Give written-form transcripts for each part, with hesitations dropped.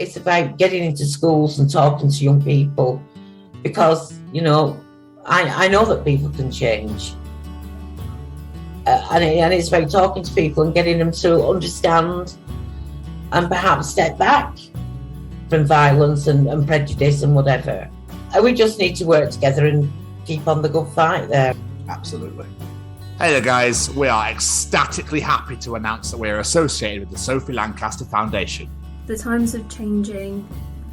It's about getting into schools and talking to young people because, I know that people can change. And it's about talking to people and getting them to understand and perhaps step back from violence and prejudice and whatever. And we just need to work together and keep on the good fight there. Absolutely. Hey there, guys. We are ecstatically happy to announce that we are associated with the Sophie Lancaster Foundation. The times are changing,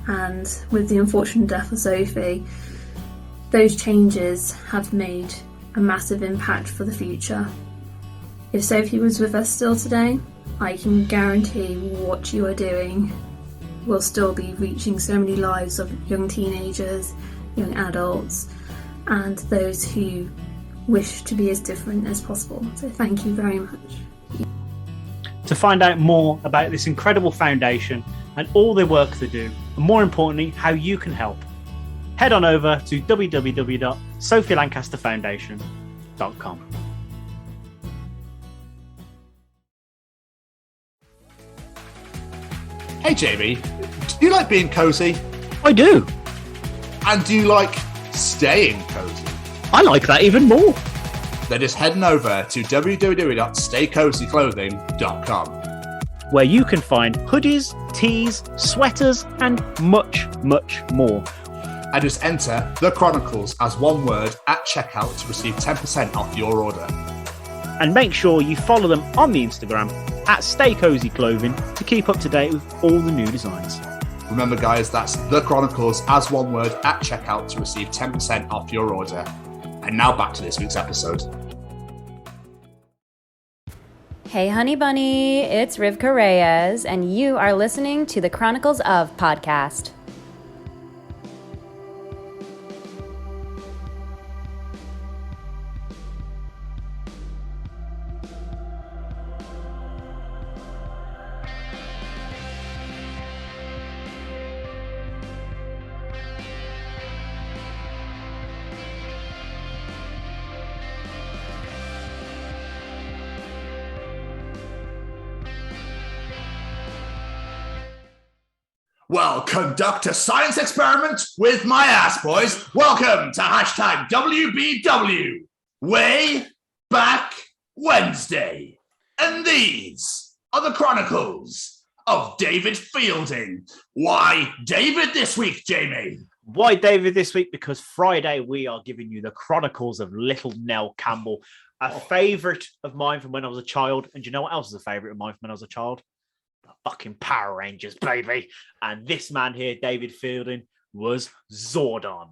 and with the unfortunate death of Sophie, those changes have made a massive impact for the future. If Sophie was with us still today, I can guarantee what you are doing will still be reaching so many lives of young teenagers, young adults, and those who wish to be as different as possible. So thank you very much. To find out more about this incredible foundation and all the work they do, and more importantly, how you can help, head on over to www.sophielancasterfoundation.com. Hey Jamie, do you like being cozy? I do. And do you like staying cozy? I like that even more. Then just heading over to www.staycozyclothing.com, where you can find hoodies, tees, sweaters, and much, much more. And just enter The Chronicles as one word at checkout to receive 10% off your order. And make sure you follow them on the Instagram at Stay Cozy Clothing to keep up to date with all the new designs. Remember, guys, that's The Chronicles as one word at checkout to receive 10% off your order. And now back to this week's episode. Hey, honey bunny, it's Rivka Reyes, and you are listening to the Chronicles of Podcast. Well, conduct a science experiment with my ass, boys. Welcome to hashtag WBW, Way Back Wednesday. And these are the Chronicles of David Fielding. Why David this week, Jamie? Why David this week? Because Friday we are giving you the Chronicles of Little Nell Campbell, a favourite of mine from when I was a child. And do you know what else is a favourite of mine from when I was a child? Fucking Power Rangers, baby. And this man here, David Fielding, was Zordon.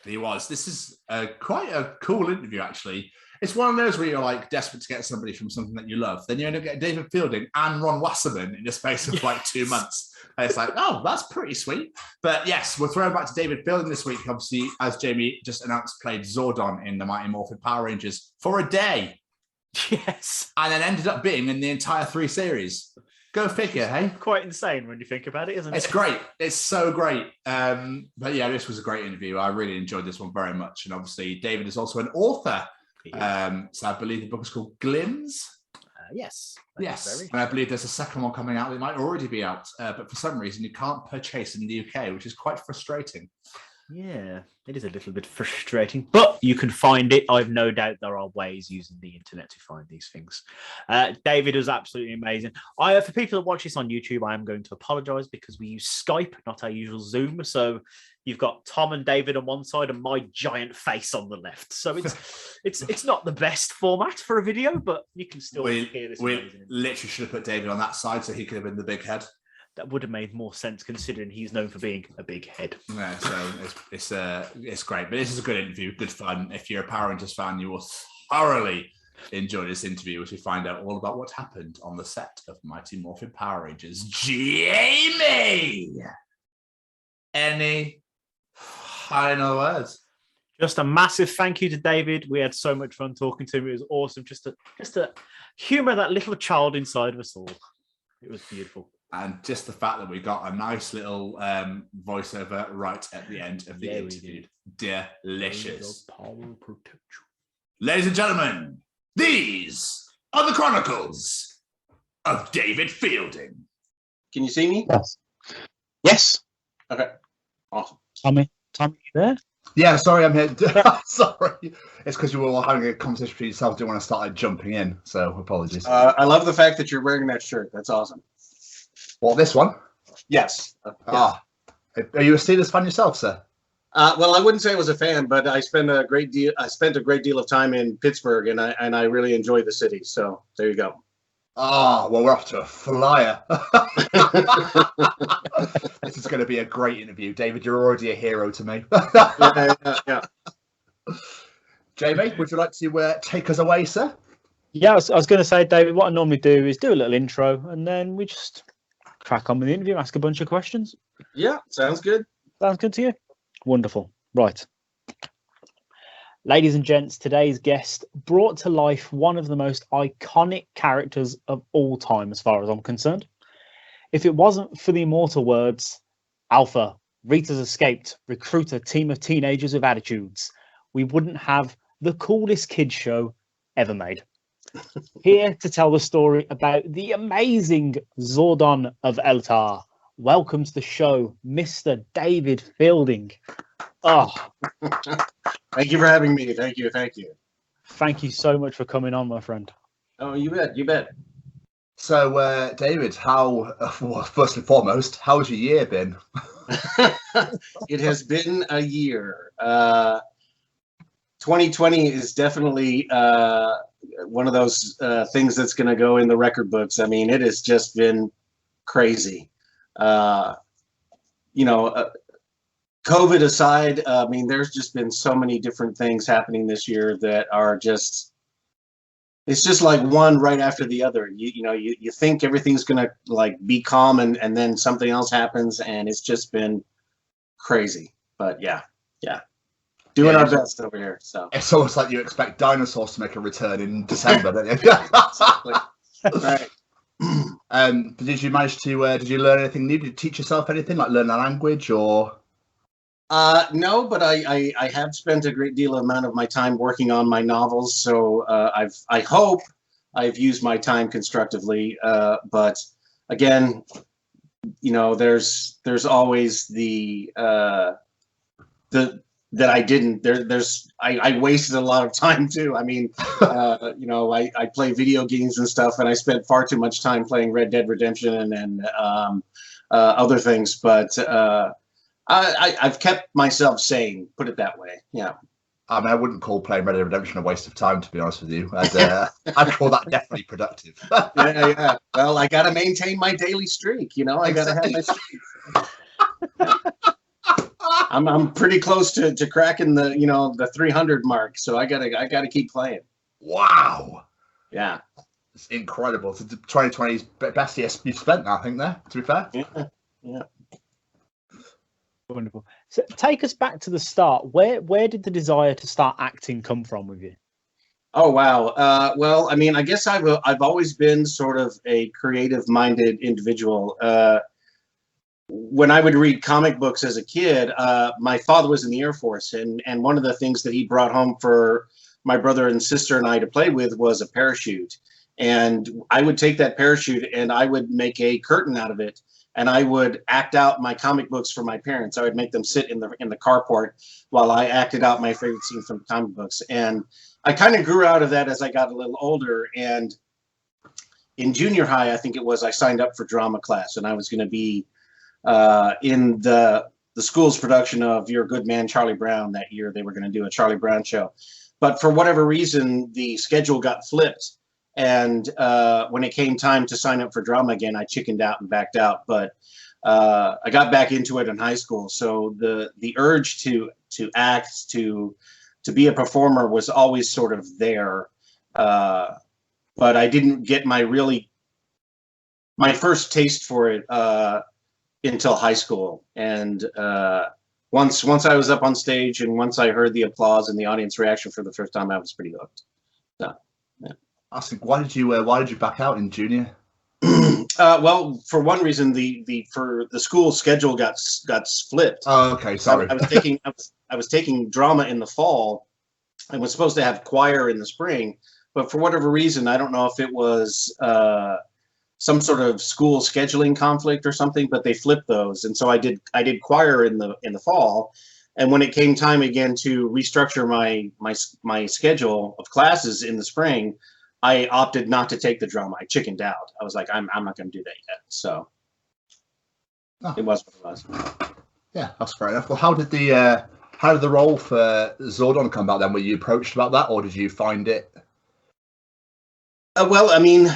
He was. This is quite a cool interview, actually. It's one of those where you're like desperate to get somebody from something that you love. Then you end up getting David Fielding and Ron Wasserman in the space of like 2 months. And it's like, oh, that's pretty sweet. But yes, we're throwing back to David Fielding this week. Obviously, as Jamie just announced, played Zordon in the Mighty Morphin Power Rangers for a day. Yes. And then ended up being in the entire 3 series. Go figure, hey? Quite insane when you think about it, isn't it? It's great. It's so great. But yeah, this was a great interview. I really enjoyed this one very much. And obviously, David is also an author. So I believe the book is called Glims. Yes. Yes. And I believe there's a second one coming out. It might already be out. But for some reason, you can't purchase in the UK, which is quite frustrating. Yeah, it is a little bit frustrating, but you can find it. I've no doubt there are ways using the internet to find these things. David was absolutely amazing. For people that watch this on YouTube, I am going to apologise because we use Skype, not our usual Zoom. So you've got Tom and David on one side and my giant face on the left. So it's not the best format for a video, but you can still hear this. We literally should have put David on that side so he could have been the big head. That would have made more sense considering he's known for being a big head. Yeah, so it's great. But this is a good interview, good fun. If you're a Power Rangers fan, you will thoroughly enjoy this interview as we find out all about what happened on the set of Mighty Morphin Power Rangers. Jamie! Any final words? Just a massive thank you to David. We had so much fun talking to him. It was awesome. Just to humour that little child inside of us all. It was beautiful. And just the fact that we got a nice little voiceover right at the end of the interview. Delicious. Ladies and gentlemen, these are the Chronicles of David Fielding. Can you see me? Yes. Yes. Okay. Awesome. Tommy, you there? Yeah, sorry, I'm here. Sorry. It's because you were all having a conversation with yourself. Didn't want to start jumping in, so apologies. I love the fact that you're wearing that shirt. That's awesome. Well, this one? Yes. Are you a Steelers fan yourself, sir? Well, I wouldn't say I was a fan, but I spent a great deal of time in Pittsburgh, and I really enjoy the city. So there you go. Well, we're off to a flyer. This is going to be a great interview, David. You're already a hero to me. Yeah. Jamie, would you like to take us away, sir? Yeah, I was going to say, David, what I normally do is do a little intro, and then we just crack on with the interview, ask a bunch of questions. Yeah, sounds good. Sounds good to you? Wonderful. Right. Ladies and gents, today's guest brought to life one of the most iconic characters of all time, as far as I'm concerned. If it wasn't for the immortal words, Alpha, Rita's escaped, recruiter, team of teenagers with attitudes, we wouldn't have the coolest kids show ever made. Here to tell the story about the amazing Zordon of Eltar. Welcome to the show, Mr. David Fielding. Oh, Thank you for having me. Thank you. thank you so much for coming on, my friend. Oh, you bet. So, David, first and foremost, how's your year been? It has been a year. 2020 is definitely one of those things that's going to go in the record books. I mean, it has just been crazy. COVID aside, I mean, there's just been so many different things happening this year that are just, it's just like one right after the other. You think everything's going to like be calm and then something else happens, and it's just been crazy. But yeah. Doing our best over here. So it's almost like you expect dinosaurs to make a return in December, don't you? right. Did you manage to? Did you learn anything new? Did you teach yourself anything, like learn a language or? No, but I have spent a great deal amount of my time working on my novels. So I hope I've used my time constructively. But again, there's always the that I didn't. I wasted a lot of time too. I mean, I play video games and stuff, and I spent far too much time playing Red Dead Redemption and other things. But I've kept myself sane, put it that way. Yeah. I mean, I wouldn't call playing Red Dead Redemption a waste of time, to be honest with you. I'd call that definitely productive. Yeah. Well, I got to maintain my daily streak. I got to have my streak. I'm pretty close to cracking the 300 mark, so I gotta keep playing. Wow. Yeah. It's incredible. 2020's best year you've spent, I think, there, to be fair. Yeah. Wonderful. So take us back to the start. Where did the desire to start acting come from with you? Oh, wow. Well, I mean, I guess I've always been sort of a creative-minded individual. When I would read comic books as a kid, my father was in the Air Force, and one of the things that he brought home for my brother and sister and I to play with was a parachute. And I would take that parachute and I would make a curtain out of it, and I would act out my comic books for my parents. I would make them sit in the carport while I acted out my favorite scene from comic books. And I kind of grew out of that as I got a little older. And in junior high, I think it was, I signed up for drama class, and I was going to be in the school's production of You're a Good Man, Charlie Brown. That year they were going to do a Charlie Brown show, but for whatever reason the schedule got flipped, and when it came time to sign up for drama again, I chickened out and backed out. But I got back into it in high school, so the urge to act, to be a performer was always sort of there, but I didn't get my first taste for it until high school. And once I was up on stage, and once I heard the applause and the audience reaction for the first time, I was pretty hooked. So, yeah. I think, why did you back out in junior? Well, for one reason, the school schedule got flipped. Oh, okay, sorry. I was taking drama in the fall, and was supposed to have choir in the spring, but for whatever reason, I don't know if it was some sort of school scheduling conflict or something, but they flipped those. And so I did choir in the fall. And when it came time again to restructure my schedule of classes in the spring, I opted not to take the drama. I chickened out. I was like, I'm not going to do that yet. So It was what it was. Yeah, that's fair enough. Well, how did the role for Zordon come about then? Were you approached about that, or did you find it? Well, I mean,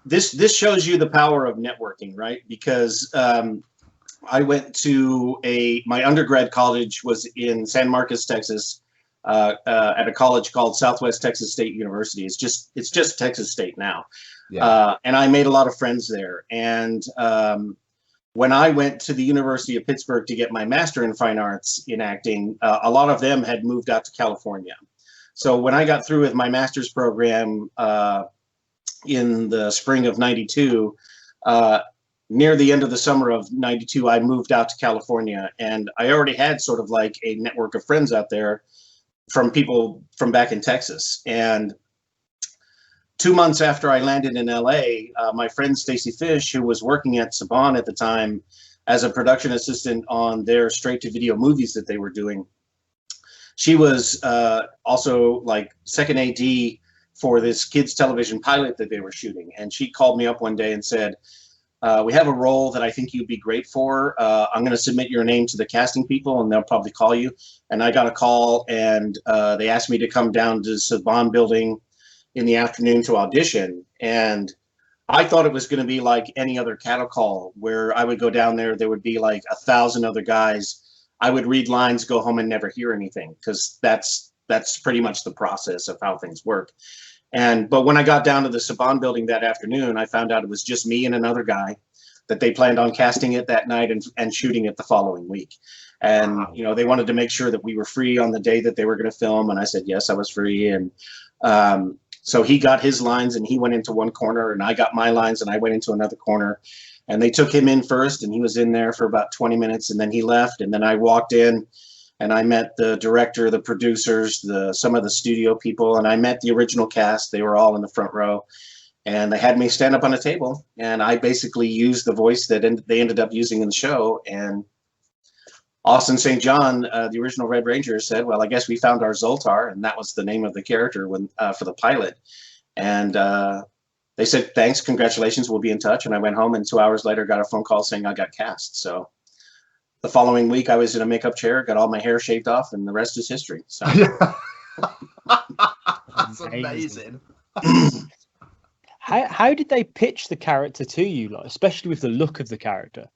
this shows you the power of networking, right? Because I went to my undergrad college was in San Marcos, Texas, at a college called Southwest Texas State University. It's just Texas State now. Yeah. And I made a lot of friends there. And when I went to the University of Pittsburgh to get my master in fine arts in acting, a lot of them had moved out to California. So when I got through with my master's program in the spring of '92, near the end of the summer of '92, I moved out to California, and I already had sort of like a network of friends out there from people from back in Texas. And 2 months after I landed in LA, my friend Stacy Fish, who was working at Saban at the time as a production assistant on their straight-to-video movies that they were doing, she was also like second AD for this kids television pilot that they were shooting. And she called me up one day and said, we have a role that I think you'd be great for. I'm going to submit your name to the casting people, and they'll probably call you. And I got a call, and they asked me to come down to the Saban building in the afternoon to audition. And I thought it was going to be like any other cattle call, where I would go down there, there would be like 1,000 other guys. I would read lines, go home, and never hear anything, because that's pretty much the process of how things work. But when I got down to the Saban building that afternoon, I found out it was just me and another guy, that they planned on casting it that night and shooting it the following week. And, you know, they wanted to make sure that we were free on the day that they were going to film. And I said, yes, I was free. And so he got his lines and he went into one corner, and I got my lines and I went into another corner. And they took him in first, and he was in there for about 20 minutes, and then he left. And then I walked in, and I met the director, the producers, some of the studio people, and I met the original cast. They were all in the front row, and they had me stand up on a table, and I basically used the voice that they ended up using in the show. And Austin St. John, the original Red Ranger, said, well, I guess we found our Zoltar, and that was the name of the character for the pilot. And they said, thanks, congratulations, we'll be in touch. And I went home, and 2 hours later got a phone call saying I got cast. So the following week, I was in a makeup chair, got all my hair shaved off, and the rest is history. So that's amazing. How did they pitch the character to you, like, especially with the look of the character?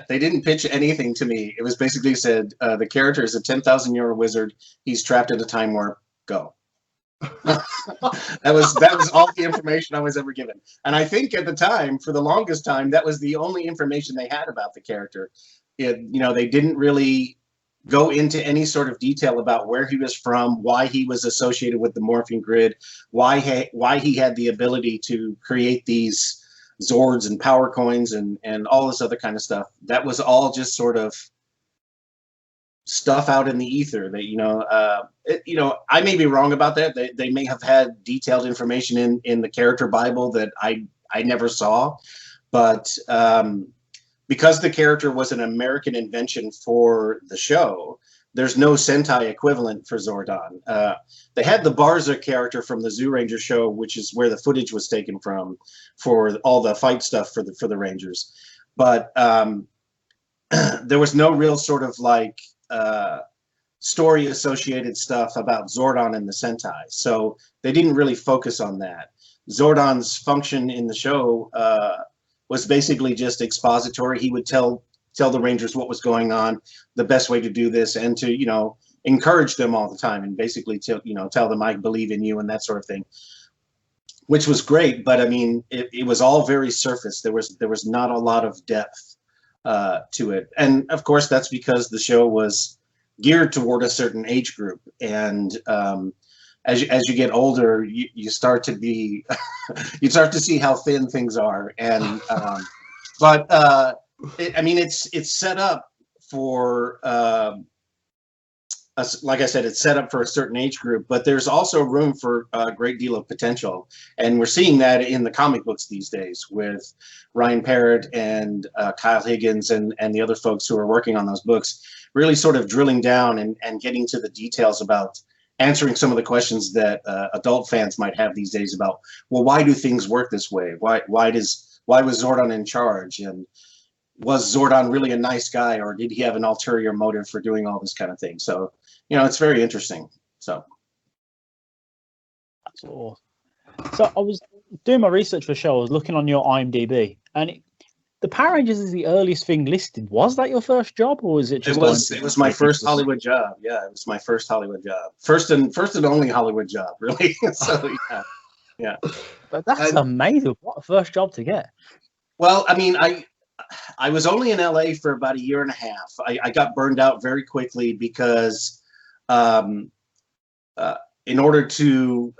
They didn't pitch anything to me. It was basically said, the character is a 10,000-year wizard. He's trapped in a time warp. Go. That was all the information I was ever given. And I think at the time, for the longest time, that was the only information they had about the character. They didn't really go into any sort of detail about where he was from, why he was associated with the morphing grid, why he had the ability to create these Zords and power coins and all this other kind of stuff. That was all just sort of stuff out in the ether that, I may be wrong about that. They may have had detailed information in the character Bible that I never saw, but because the character was an American invention for the show, there's no Sentai equivalent for Zordon. They had the Barza character from the Zoo Ranger show, which is where the footage was taken from for all the fight stuff for the Rangers. But there was no real sort of like story associated stuff about Zordon and the Sentai. So they didn't really focus on that. Zordon's function in the show was basically just expository. He would tell the Rangers what was going on, the best way to do this, and to, encourage them all the time, and basically tell them I believe in you and that sort of thing, which was great. But I mean, it was all very surface. There was not a lot of depth to it. And of course, that's because the show was geared toward a certain age group. And as you get older, you start to be, you start to see how thin things are. And, it's set up for like I said, it's set up for a certain age group, but there's also room for a great deal of potential. And we're seeing that in the comic books these days with Ryan Parrott and Kyle Higgins and the other folks who are working on those books, really sort of drilling down and getting to the details about answering some of the questions that adult fans might have these days about, well, why do things work this way? Why was Zordon in charge? And was Zordon really a nice guy, or did he have an ulterior motive for doing all this kind of thing? So, it's very interesting. So that's awesome. So I was doing my research for the show. I was looking on your IMDb, and the Power Rangers is the earliest thing listed. Was that your first job, or was it just? It was my first Hollywood job. Yeah, it was my first Hollywood job. First and only Hollywood job, really. So yeah. But that's amazing. What a first job to get. Well, I mean, I was only in LA for about a year and a half. I got burned out very quickly because in order to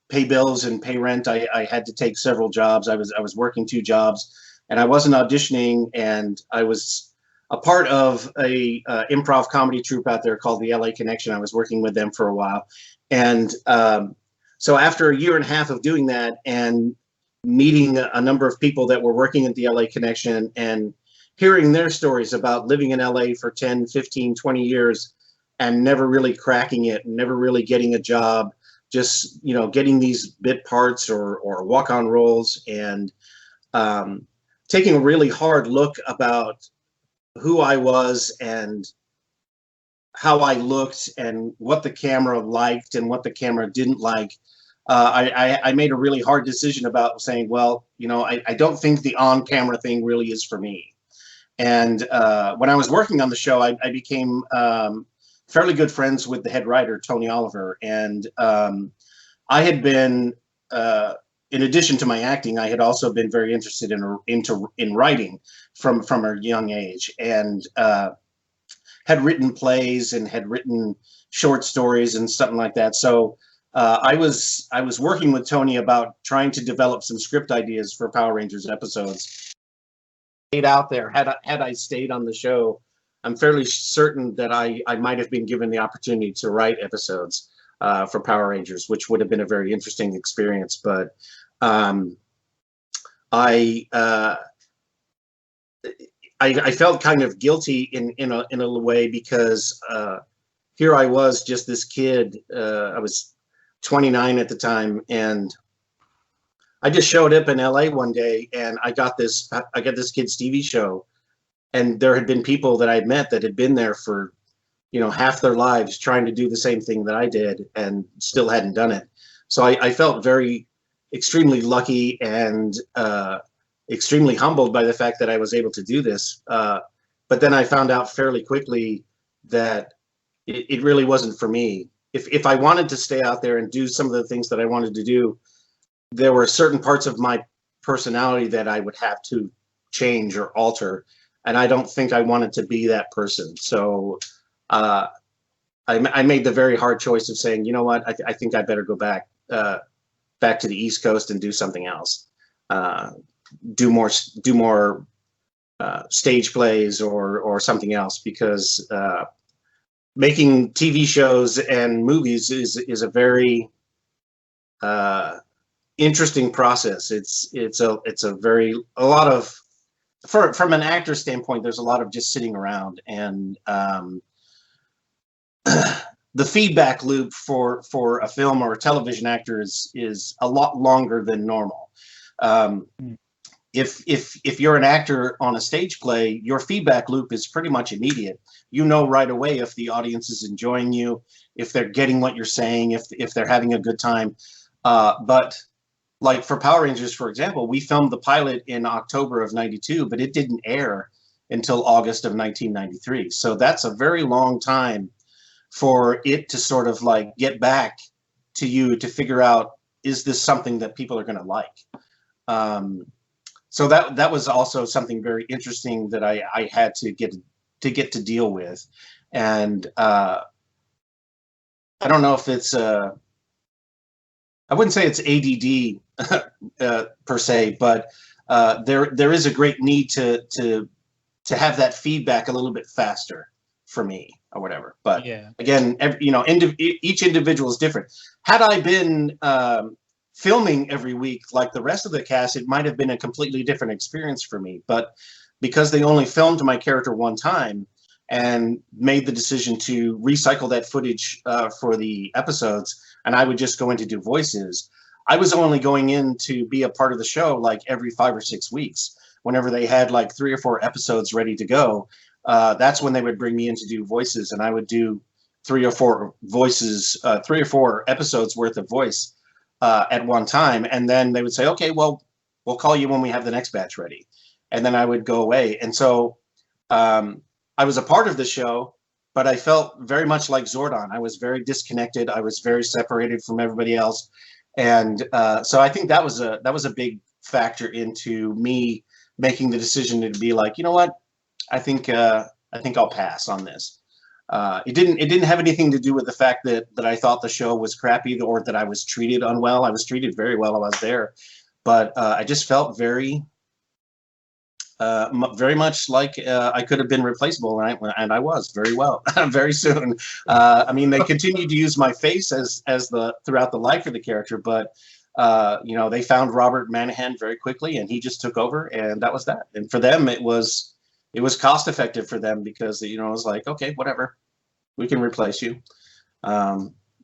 pay bills and pay rent, I had to take several jobs. I was working 2 jobs, and I wasn't auditioning, and I was a part of a improv comedy troupe out there called the LA Connection. I was working with them for a while. And so after a year and a half of doing that and meeting a number of people that were working at the LA Connection and hearing their stories about living in LA for 10, 15, 20 years and never really cracking it, never really getting a job, just, getting these bit parts or walk-on roles, and taking a really hard look about who I was and how I looked and what the camera liked and what the camera didn't like. I made a really hard decision about saying, well, I don't think the on-camera thing really is for me. And when I was working on the show, I became fairly good friends with the head writer, Tony Oliver. And I had been, in addition to my acting, I had also been very interested in writing from a young age, and had written plays and had written short stories and something like that. So I was working with Tony about trying to develop some script ideas for Power Rangers episodes. Stayed out there. Had I stayed on the show, I'm fairly certain that I might have been given the opportunity to write episodes for Power Rangers, which would have been a very interesting experience. But I felt kind of guilty in a way, because here I was, just this kid. I was 29 at the time, and I just showed up in LA one day, and I got this kid's TV show, and there had been people that I'd met that had been there for, half their lives trying to do the same thing that I did and still hadn't done it. So I felt extremely lucky and extremely humbled by the fact that I was able to do this. But then I found out fairly quickly that it really wasn't for me. If I wanted to stay out there and do some of the things that I wanted to do, there were certain parts of my personality that I would have to change or alter. And I don't think I wanted to be that person. So I made the very hard choice of saying, you know what, I think I better go back to the East Coast and do something else. Do more stage plays or something else, because making TV shows and movies is a very interesting process. It's a lot of, from an actor standpoint, there's a lot of just sitting around, and the feedback loop for a film or a television actor is a lot longer than normal. If you're an actor on a stage play, your feedback loop is pretty much immediate. You know right away if the audience is enjoying you, if they're getting what you're saying, if they're having a good time. But like for Power Rangers, for example, we filmed the pilot in October of '92, but it didn't air until August of 1993. So that's a very long time for it to sort of like get back to you to figure out, is this something that people are going to like? So that was also something very interesting that I had to get to deal with. And I don't know if it's I wouldn't say it's ADD per se, but there is a great need to have that feedback a little bit faster for me. or whatever. But Yeah. again, each individual is different. Had I been filming every week like the rest of the cast, it might have been a completely different experience for me. But because they only filmed my character one time and made the decision to recycle that footage for the episodes, and I would just go in to do voices, I was only going in to be a part of the show like every 5 or 6 weeks. Whenever they had like 3 or 4 episodes ready to go, that's when they would bring me in to do voices, and I would do 3 or 4 voices, 3 or 4 episodes worth of voice at one time. And then they would say, okay, well, we'll call you when we have the next batch ready. And then I would go away. And so I was a part of the show, but I felt very much like Zordon. I was very disconnected. I was very separated from everybody else. And so I think that was a big factor into me making the decision to be like, you know what, I think I'll pass on this. It didn't have anything to do with the fact that I thought the show was crappy or that I was treated unwell. I was treated very well while I was there, but I just felt very much like I could have been replaceable, and I was very well very soon. I mean, they continued to use my face as throughout the life of the character, but they found Robert Manahan very quickly, and he just took over, and that was that. And for them, it was cost effective for them because it was like, okay, whatever, we can replace you,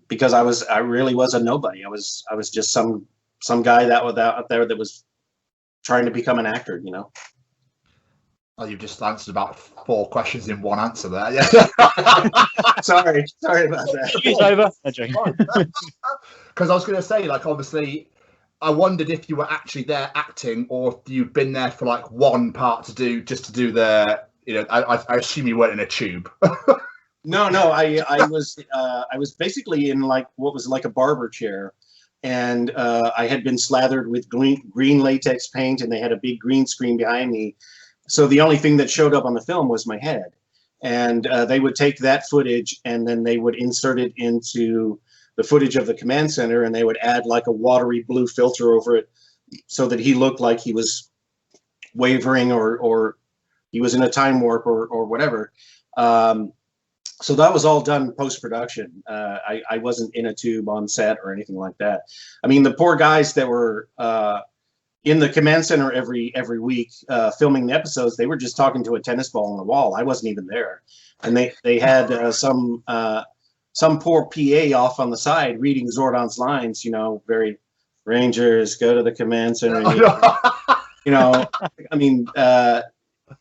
because I really was a nobody. I was just some guy that was out there that was trying to become an actor. Oh, you've just answered about 4 questions in one answer there. Yeah. sorry about that. It's over. Because I was going to say, like, obviously, I wondered if you were actually there acting, or if you'd been there for like one part to do the. I assume you weren't in a tube. No, I was basically in like what was like a barber chair, and I had been slathered with green latex paint, and they had a big green screen behind me. So the only thing that showed up on the film was my head, and they would take that footage and then they would insert it into the footage of the command center, and they would add like a watery blue filter over it so that he looked like he was wavering or he was in a time warp or whatever. So that was all done post-production. I wasn't in a tube on set or anything like that. I mean, the poor guys that were in the command center every week filming the episodes, they were just talking to a tennis ball on the wall. I wasn't even there. And they had some poor PA off on the side reading Zordon's lines, very Rangers, go to the command center. I mean,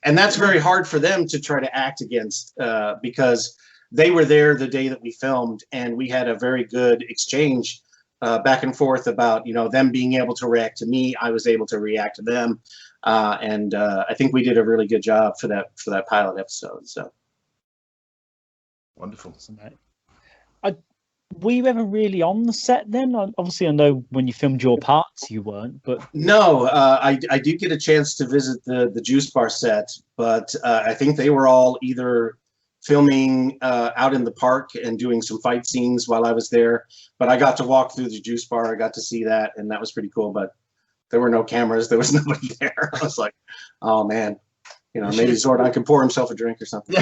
and that's very hard for them to try to act against because they were there the day that we filmed, and we had a very good exchange back and forth about them being able to react to me. I was able to react to them, and I think we did a really good job for that pilot episode. So wonderful. Were you ever really on the set then? Obviously, I know when you filmed your parts, you weren't. But no, I did get a chance to visit the Juice Bar set, but I think they were all either filming out in the park and doing some fight scenes while I was there. But I got to walk through the Juice Bar. I got to see that, and that was pretty cool. But there were no cameras. There was nobody there. I was like, oh man, maybe Zordon can pour himself a drink or something.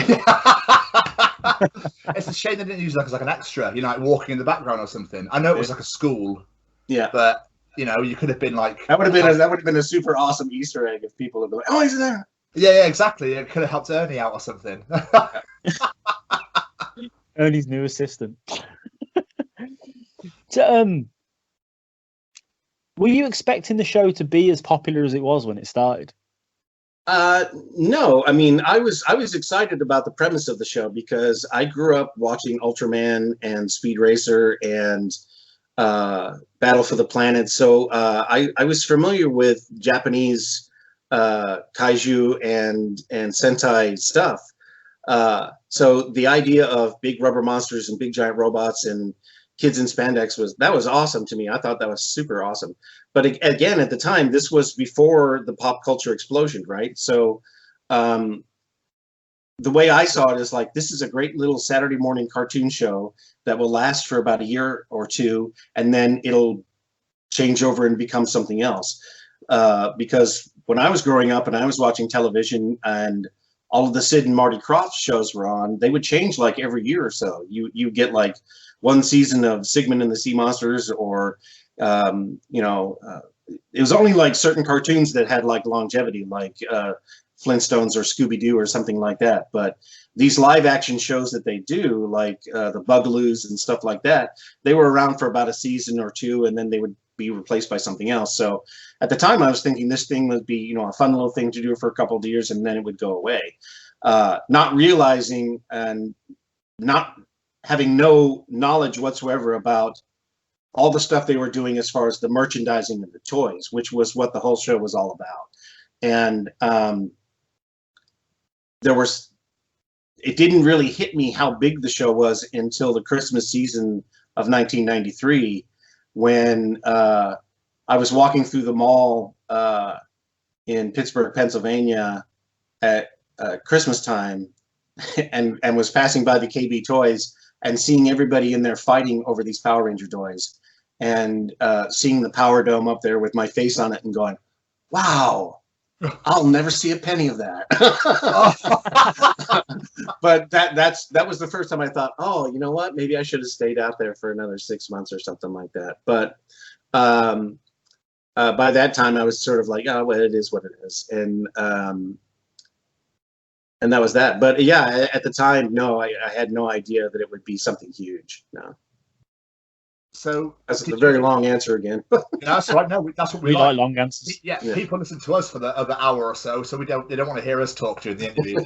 It's a shame they didn't use that as like an extra, like walking in the background or something. I know it was like a school. Yeah. But you could have been like that would have been a super awesome Easter egg if people had been like, oh, he's there. Yeah, exactly. It could have helped Ernie out or something. Ernie's new assistant. So, were you expecting the show to be as popular as it was when it started? No, I mean, I was excited about the premise of the show because I grew up watching Ultraman and Speed Racer and Battle for the Planet. So I was familiar with Japanese kaiju and Sentai stuff. So the idea of big rubber monsters and big giant robots and kids in spandex was awesome to me. I thought that was super awesome. But again, at the time, this was before the pop culture explosion, right? So the way I saw it is like, this is a great little Saturday morning cartoon show that will last for about a year or two, and then it'll change over and become something else. Because when I was growing up and I was watching television and all of the Sid and Marty Krofft shows were on, they would change like every year or so. You get like one season of Sigmund and the Sea Monsters, or it was only like certain cartoons that had like longevity, like Flintstones or Scooby-Doo or something like that. But these live action shows that they do, like the Bugaloos and stuff like that, they were around for about a season or two, and then they would be replaced by something else. So at the time I was thinking this thing would be, a fun little thing to do for a couple of years, and then it would go away. Not realizing and not having no knowledge whatsoever about all the stuff they were doing as far as the merchandising of the toys, which was what the whole show was all about. And it didn't really hit me how big the show was until the Christmas season of 1993, when I was walking through the mall in Pittsburgh, Pennsylvania at Christmas time, and was passing by the KB Toys and seeing everybody in there fighting over these Power Ranger toys, and seeing the Power Dome up there with my face on it and going, wow, I'll never see a penny of that. But that was the first time I thought, oh, you know what? Maybe I should have stayed out there for another 6 months or something like that. But by that time, I was sort of like, oh, well, it is what it is. And that was that. But yeah, at the time, no, I had no idea that it would be something huge. No. So that's a very long answer again. That's right. No, that's what we like long answers. Yeah, people listen to us for the other hour or so, they don't want to hear us talk during the interview.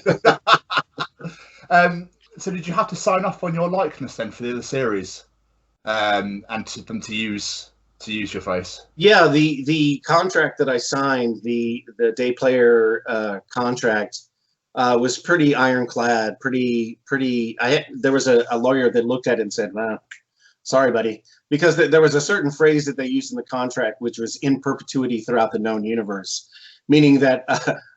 So did you have to sign off on your likeness then for the other series, and to them to use your face? Yeah, the contract that I signed, the day player contract, was pretty ironclad. Pretty. There was a lawyer that looked at it and said, "Well, sorry, buddy," because there was a certain phrase that they used in the contract, which was in perpetuity throughout the known universe, meaning that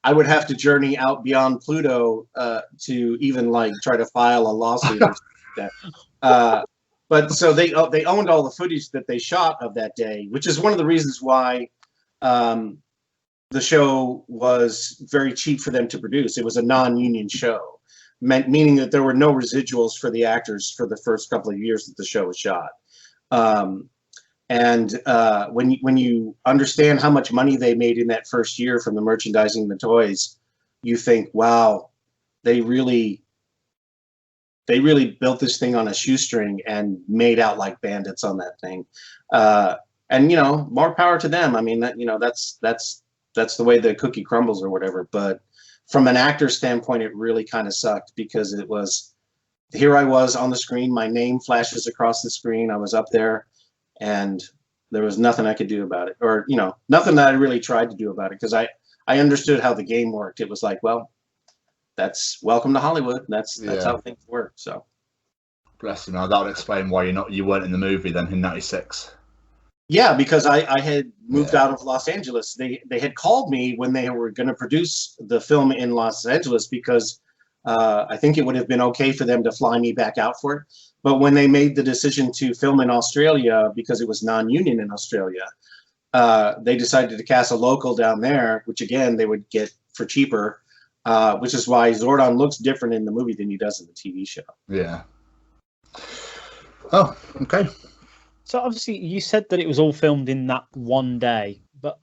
I would have to journey out beyond Pluto to even like try to file a lawsuit or something like that. But so they owned all the footage that they shot of that day, which is one of the reasons why the show was very cheap for them to produce. It was a non-union show, meaning that there were no residuals for the actors for the first couple of years that the show was shot. When you understand how much money they made in that first year from the merchandising and the toys, you think, wow, they really built this thing on a shoestring and made out like bandits on that thing. And more power to them. I mean, that's the way the cookie crumbles or whatever. But from an actor standpoint, it really kind of sucked, because it was, here I was on the screen, my name flashes across the screen, I was up there, and there was nothing I could do about it, or nothing that I really tried to do about it, because I understood how the game worked. It was like, well, that's welcome to Hollywood. That's how things work. So, bless you. Now that would explain why you weren't in the movie then in '96. Yeah, because I had moved out of Los Angeles. They had called me when they were going to produce the film in Los Angeles, because I think it would have been okay for them to fly me back out for it. But when they made the decision to film in Australia, because it was non-union in Australia, they decided to cast a local down there, which again they would get for cheaper, which is why Zordon looks different in the movie than he does in the TV show. Yeah. Oh, okay. So obviously you said that it was all filmed in that one day, but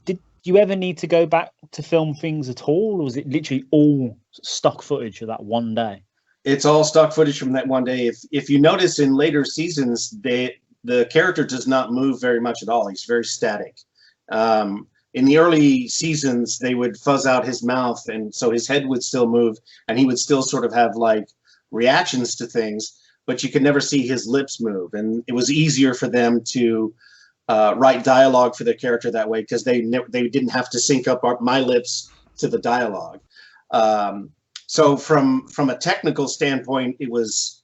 did you ever need to go back to film things at all, or was it literally all stock footage of that one day? It's all stock footage from that one day. If you notice in later seasons, the character does not move very much at all. He's very static. In the early seasons, they would fuzz out his mouth, and so his head would still move, and he would still sort of have like reactions to things, but you could never see his lips move. And it was easier for them to write dialogue for the character that way, because they didn't have to sync up my lips to the dialogue. So from a technical standpoint, it was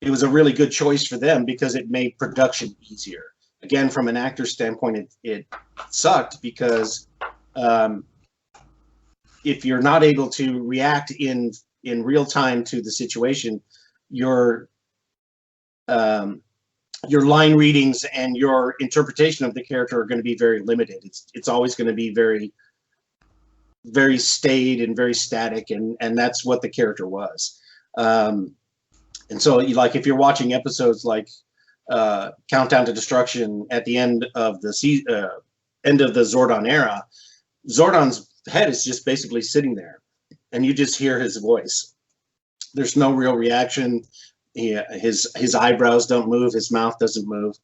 a really good choice for them, because it made production easier. Again, from an actor standpoint, it sucked, because if you're not able to react in real time to the situation, your line readings and your interpretation of the character are going to be very limited. It's always going to be very, very staid and very static, and that's what the character was. And so, like, if you're watching episodes like Countdown to Destruction at the end of the end of the Zordon era, Zordon's head is just basically sitting there, and you just hear his voice. There's no real reaction. His eyebrows don't move. His mouth doesn't move.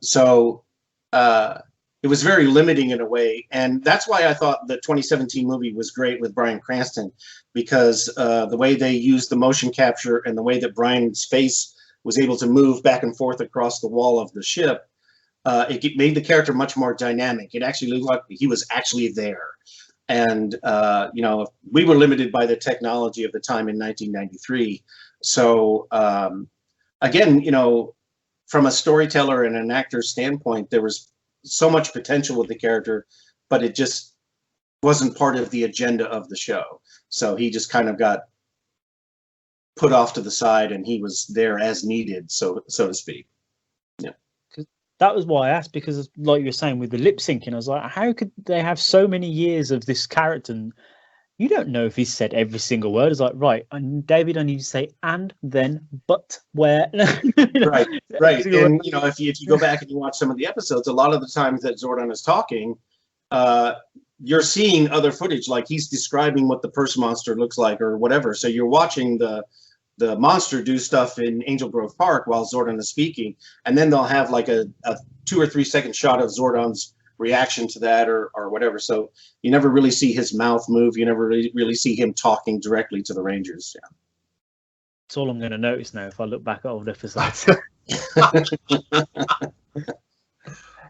So it was very limiting in a way, and that's why I thought the 2017 movie was great with Bryan Cranston, because the way they used the motion capture and the way that Bryan's face was able to move back and forth across the wall of the ship, it made the character much more dynamic. It actually looked like he was actually there. And, we were limited by the technology of the time in 1993. So, again, from a storyteller and an actor's standpoint, there was so much potential with the character, but it just wasn't part of the agenda of the show. So he just kind of got put off to the side, and he was there as needed, so to speak. Yeah. That was why I asked, because like you were saying with the lip syncing, I was like, how could they have so many years of this character and you don't know if he said every single word? It's like, right, and David, I need to say and then but where. Right. And if you go back and you watch some of the episodes, a lot of the times that Zordon is talking, you're seeing other footage, like he's describing what the purse monster looks like or whatever. So you're watching the monster do stuff in Angel Grove Park while Zordon is speaking, and then they'll have like a 2 or 3 second shot of Zordon's reaction to that or whatever. So you never really see his mouth move. You never really see him talking directly to the Rangers. Yeah. That's all I'm going to notice now if I look back at old episodes.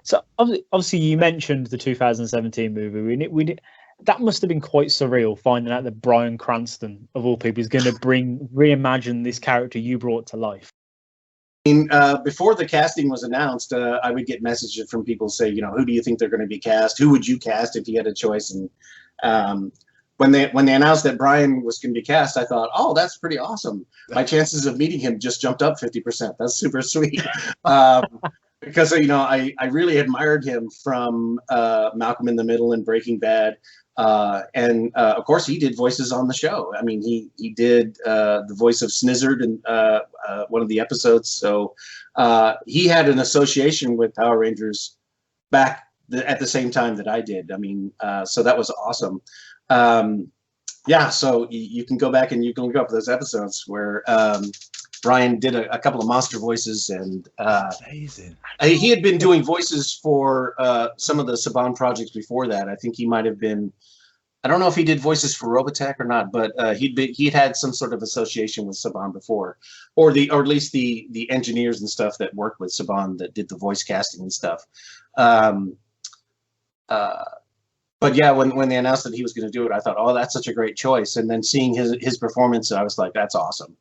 So obviously you mentioned the 2017 movie. We that must have been quite surreal, finding out that Bryan Cranston, of all people, is going to reimagine this character you brought to life. Before the casting was announced, I would get messages from people say, who do you think they're going to be cast? Who would you cast if you had a choice? And when they announced that Bryan was going to be cast, I thought, oh, that's pretty awesome. My chances of meeting him just jumped up 50%. That's super sweet. Because I really admired him from Malcolm in the Middle and Breaking Bad. And of course, he did voices on the show. I mean, he did the voice of Snizzard in one of the episodes. So he had an association with Power Rangers back at the same time that I did. I mean, so that was awesome. So you can go back and you can look up those episodes where Bryan did a couple of monster voices, and amazing. He had been doing voices for some of the Saban projects before that. I think he might have been. I don't know if he did voices for Robotech or not, but he'd had some sort of association with Saban before, or at least the engineers and stuff that worked with Saban that did the voice casting and stuff. But yeah, when they announced that he was going to do it, I thought, oh, that's such a great choice. And then seeing his performance, I was like, that's awesome.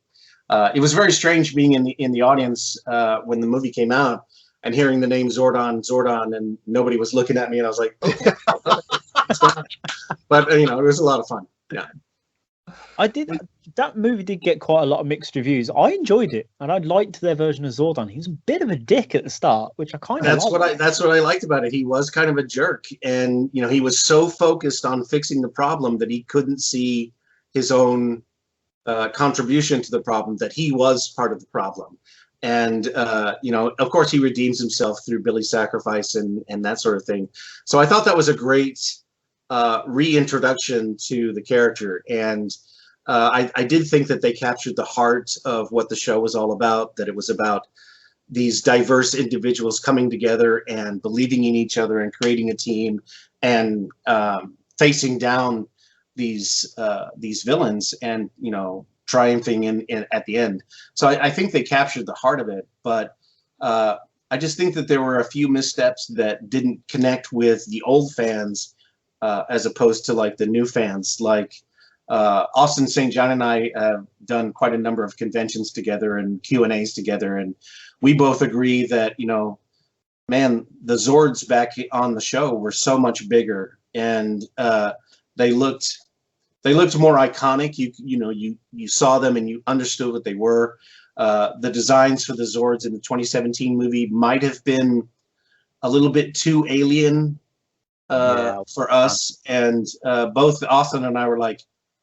It was very strange being in the audience when the movie came out and hearing the name Zordon, and nobody was looking at me, and I was like, but it was a lot of fun. Yeah, that movie did get quite a lot of mixed reviews. I enjoyed it, and I liked their version of Zordon. He was a bit of a dick at the start, which I kind of that's what I liked about it. He was kind of a jerk, and he was so focused on fixing the problem that he couldn't see his own contribution to the problem, that he was part of the problem. And of course he redeems himself through Billy's sacrifice and that sort of thing. So I thought that was a great reintroduction to the character, and I did think that they captured the heart of what the show was all about, that it was about these diverse individuals coming together and believing in each other and creating a team and facing down these villains and triumphing in at the end. So I think they captured the heart of it, but I just think that there were a few missteps that didn't connect with the old fans as opposed to like the new fans. Like Austin St. John and I have done quite a number of conventions together and Q&As together, and we both agree that man, the Zords back on the show were so much bigger, and they looked more iconic. You saw them and you understood what they were. The designs for the Zords in the 2017 movie might have been a little bit too alien for us. And both Austin and I were like,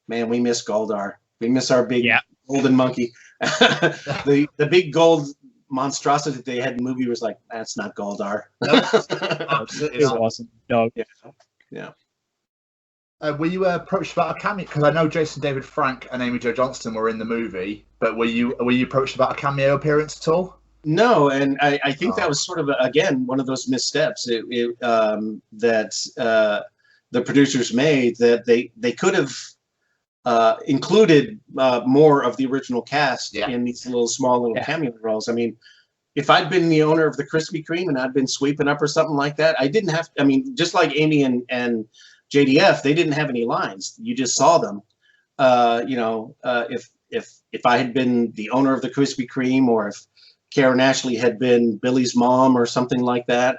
man, we miss Goldar. We miss our big golden monkey. The big gold monstrosity that they had in the movie was like, that's not Goldar. It wasn't. No. Yeah. Were you approached about a cameo? Because I know Jason David Frank and Amy Jo Johnston were in the movie, but were you approached about a cameo appearance at all? No, and I think that was sort of again one of those missteps that the producers made, that they could have included more of the original cast in these small cameo roles. I mean, if I'd been the owner of the Krispy Kreme and I'd been sweeping up or something like that, I didn't have. I mean, just like Amy and JDF, they didn't have any lines. You just saw them. If I had been the owner of the Krispy Kreme, or if Karen Ashley had been Billy's mom or something like that,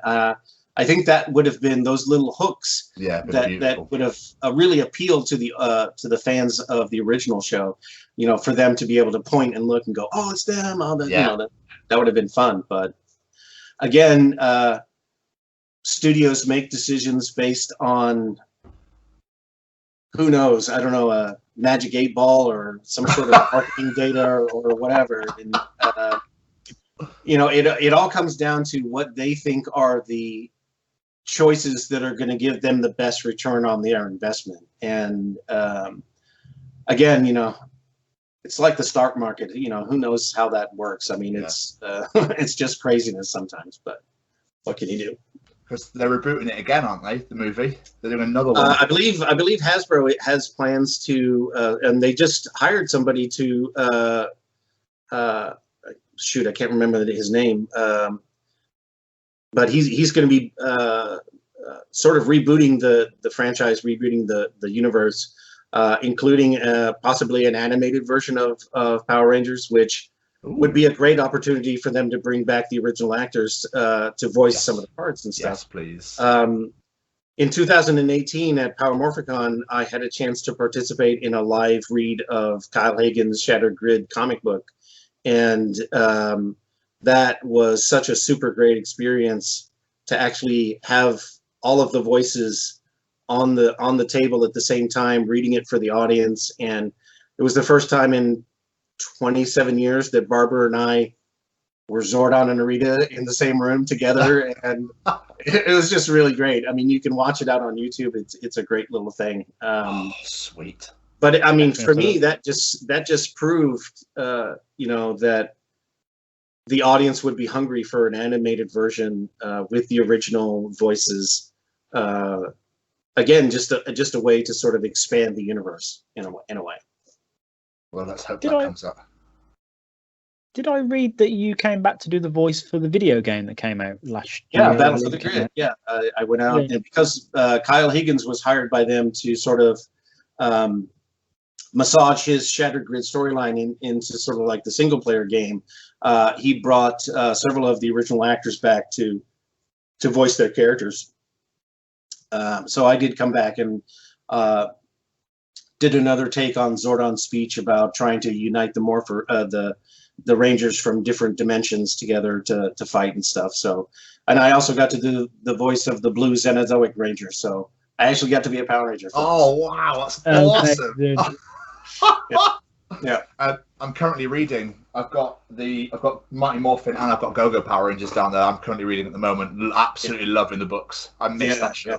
I think that would have been those little hooks that would have really appealed to the fans of the original show. You know, for them to be able to point and look and go, oh, it's them. Oh, that would have been fun. But again, studios make decisions based on, who knows? I don't know, a magic 8-ball or some sort of marketing data or whatever. And, it all comes down to what they think are the choices that are going to give them the best return on their investment. And again, it's like the stock market. Who knows how that works? I mean, it's just craziness sometimes. But what can you do? Because they're rebooting it again, aren't they? The movie, they're doing another one. I believe Hasbro has plans to, and they just hired somebody to. Shoot, I can't remember his name. But he's going to be sort of rebooting the franchise, rebooting the universe, including possibly an animated version of Power Rangers, which would be a great opportunity for them to bring back the original actors to voice some of the parts and stuff. Yes, please. In 2018 at Power Morphicon, I had a chance to participate in a live read of Kyle Hagen's Shattered Grid comic book. And that was such a super great experience to actually have all of the voices on the table at the same time, reading it for the audience. And it was the first time in 27 years that Barbara and I were Zordon and Narita in the same room together. And it was just really great. I mean, you can watch it out on YouTube. It's a great little thing. Sweet. But I mean, for me, that just proved, that the audience would be hungry for an animated version with the original voices. Again, just a way to sort of expand the universe in a way. Well, let's hope that comes up. Did I read that you came back to do the voice for the video game that came out last year? Yeah, Battle for the Grid. Yeah, I went out, and because Kyle Higgins was hired by them to sort of massage his Shattered Grid storyline into sort of like the single player game, he brought several of the original actors back to voice their characters. So I did come back and did another take on Zordon's speech about trying to unite the Rangers from different dimensions together to fight and stuff. So, and I also got to do the voice of the Blue Xenozoic Ranger. So I actually got to be a Power Ranger. Oh wow, that's awesome! Yeah. I'm currently reading. I've got Mighty Morphin and I've got Go-Go Power Rangers down there. I'm currently reading at the moment. Absolutely loving the books. I miss that show. Yeah.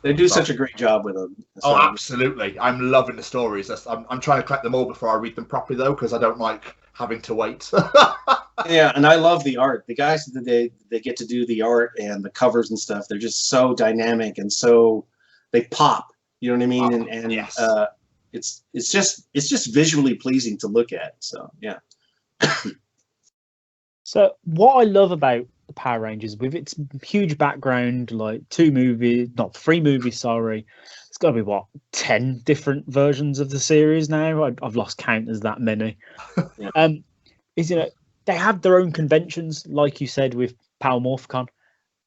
They do such a great job with them. Oh, absolutely! I'm loving the stories. I'm trying to collect them all before I read them properly, though, because I don't like having to wait. Yeah, and I love the art. The guys that they get to do the art and the covers and stuff, they're just so dynamic and so they pop. You know what I mean? And yes. It's just visually pleasing to look at. So yeah. So what I love about the Power Rangers, with its huge background, like 3 movies, sorry, it's got to be 10 different versions of the series now. I've lost count as that many. Yeah. They have their own conventions, like you said, with Power Morphicon.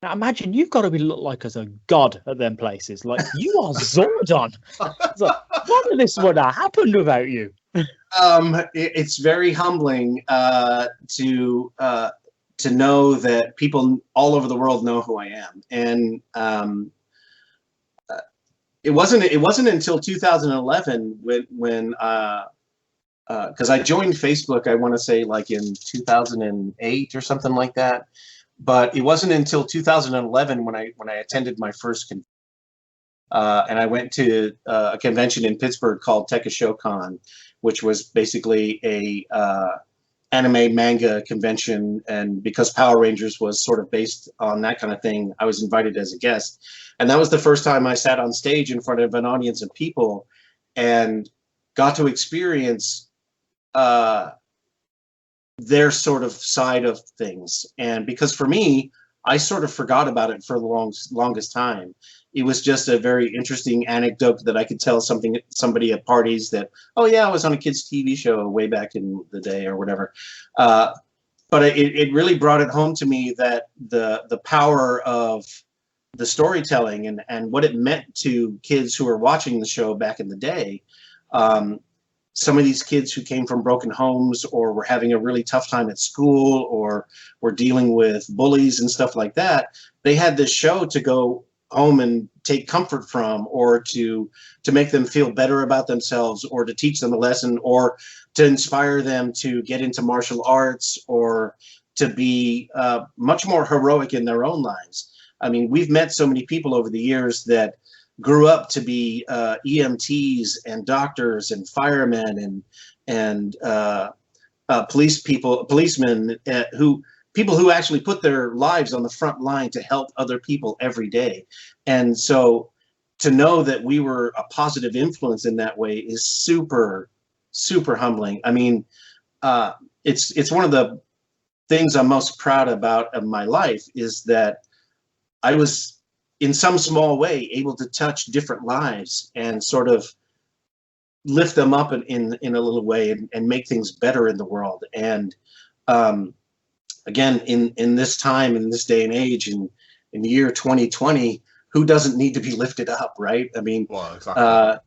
Now imagine you've got to look like as a god at them places. Like you are Zordon. It's like, none of this would have happened without you. It's very humbling to know that people all over the world know who I am, and it wasn't until 2011 when because I joined Facebook, I want to say like in 2008 or something like that. But it wasn't until 2011 when I attended my first convention. And I went to a convention in Pittsburgh called TekkaShoCon, which was basically a anime manga convention. And because Power Rangers was sort of based on that kind of thing, I was invited as a guest. And that was the first time I sat on stage in front of an audience of people and got to experience their sort of side of things. And because for me, I sort of forgot about it for the longest time. It was just a very interesting anecdote that I could tell somebody at parties that, oh yeah, I was on a kids' TV show way back in the day or whatever. But it really brought it home to me that the power of the storytelling and what it meant to kids who were watching the show back in the day. Some of these kids who came from broken homes or were having a really tough time at school or were dealing with bullies and stuff like that, they had this show to go home and take comfort from, or to make them feel better about themselves, or to teach them a lesson, or to inspire them to get into martial arts, or to be much more heroic in their own lives. I mean, we've met so many people over the years that grew up to be EMTs and doctors and firemen and policemen people who actually put their lives on the front line to help other people every day. And so to know that we were a positive influence in that way is super, super humbling. I mean, it's one of the things I'm most proud about of my life is that I was, in some small way, able to touch different lives and sort of lift them up in a little way and make things better in the world. And again, in this time, in this day and age, in the year 2020, who doesn't need to be lifted up, right? I mean, well, exactly.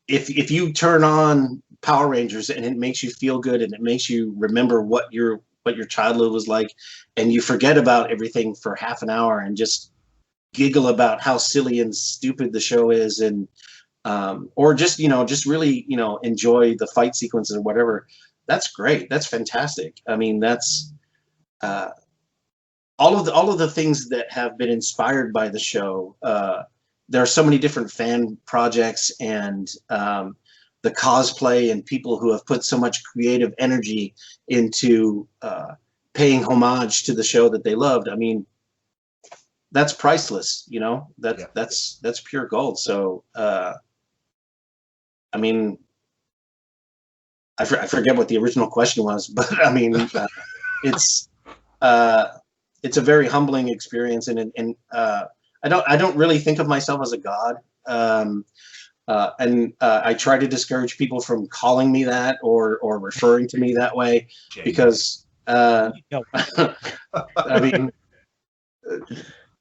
If you turn on Power Rangers and it makes you feel good and it makes you remember what your childhood was like, and you forget about everything for half an hour and just giggle about how silly and stupid the show is, and or just really enjoy the fight sequences or whatever, that's great. That's fantastic. I mean, that's all of the things that have been inspired by the show. There are so many different fan projects and the cosplay and people who have put so much creative energy into paying homage to the show that they loved. I mean, that's priceless, that's pure gold. So, I mean, I forget what the original question was, but I mean, it's a very humbling experience. And I don't really think of myself as a god. And I try to discourage people from calling me that or referring to me that way, because I mean,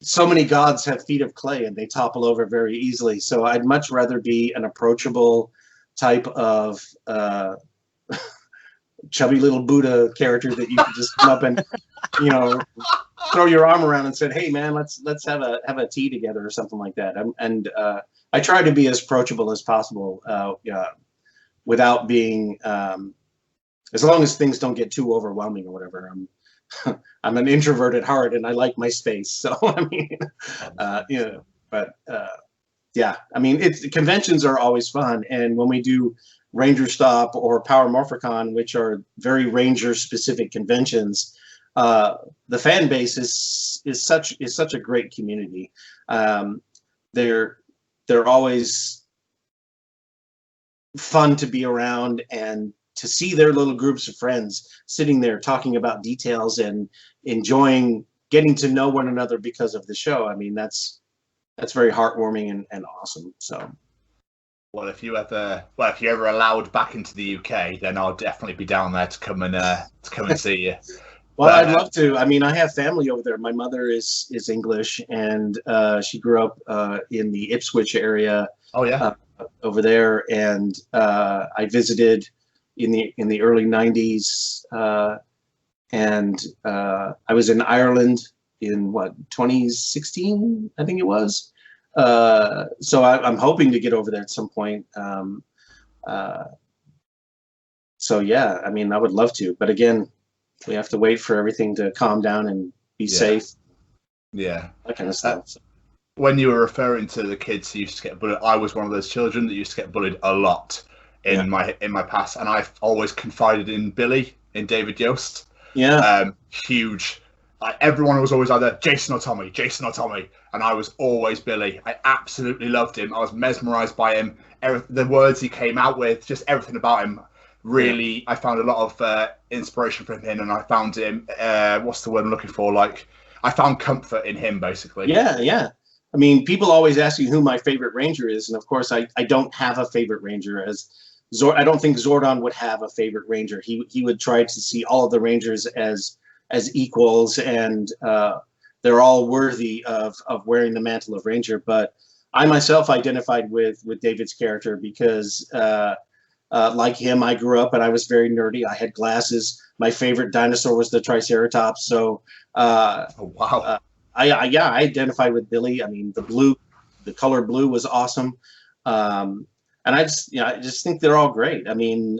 so many gods have feet of clay and they topple over very easily. So I'd much rather be an approachable type of chubby little Buddha character that you could just come up and throw your arm around and said, "Hey man, let's have a tea together," or something like that. And I try to be as approachable as possible, without being, as long as things don't get too overwhelming or whatever. I'm an introvert at heart, and I like my space. So I mean, yeah. I mean, conventions are always fun, and when we do Ranger Stop or Power Morphicon, which are very Ranger specific conventions, the fan base is such a great community. They're always fun to be around, and to see their little groups of friends sitting there talking about details and enjoying getting to know one another because of the show. I mean, that's very heartwarming and awesome. So, well, if you're ever allowed back into the UK, then I'll definitely be down there to come and see you. Well, I'd love to. I mean, I have family over there. My mother is English, and she grew up in the Ipswich area. Oh yeah, over there, and I visited in the early '90s, and I was in Ireland in 2016, I think it was, So I'm hoping to get over there at some point. So yeah, I mean, I would love to, but again, we have to wait for everything to calm down and be safe. Yeah, that kind of stuff. So. When you were referring to the kids who used to get bullied, I was one of those children that used to get bullied a lot in my past, and I've always confided in Billy, in David Yost. Yeah, huge. Like, everyone was always either Jason or Tommy, and I was always Billy. I absolutely loved him. I was mesmerized by him. The words he came out with, just everything about him. Really, I found a lot of inspiration from him, and I found him. What's the word I'm looking for? Like, I found comfort in him, basically. Yeah. I mean, people always ask me who my favorite Ranger is, and of course, I don't have a favorite Ranger. I don't think Zordon would have a favorite Ranger. He would try to see all of the Rangers as equals, and they're all worthy of wearing the mantle of Ranger. But I myself identified with David's character because, like him, I grew up and I was very nerdy. I had glasses. My favorite dinosaur was the Triceratops. So, wow. I identified with Billy. I mean, the color blue was awesome. And I just think they're all great. I mean,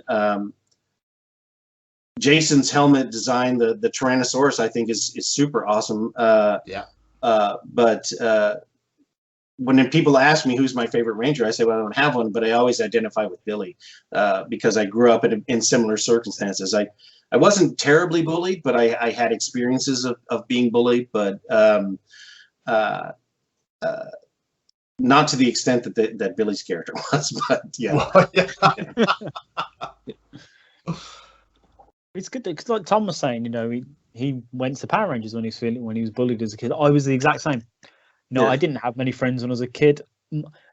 Jason's helmet design, the Tyrannosaurus, I think is super awesome. But when people ask me who's my favorite Ranger, I say, well, I don't have one, but I always identify with Billy because I grew up in similar circumstances. I wasn't terribly bullied, but I had experiences of being bullied, but not to the extent that Billy's character was. But yeah. Well, yeah. It's good because, like Tom was saying, he went to Power Rangers when he was bullied as a kid. I was the exact same. I didn't have many friends when I was a kid.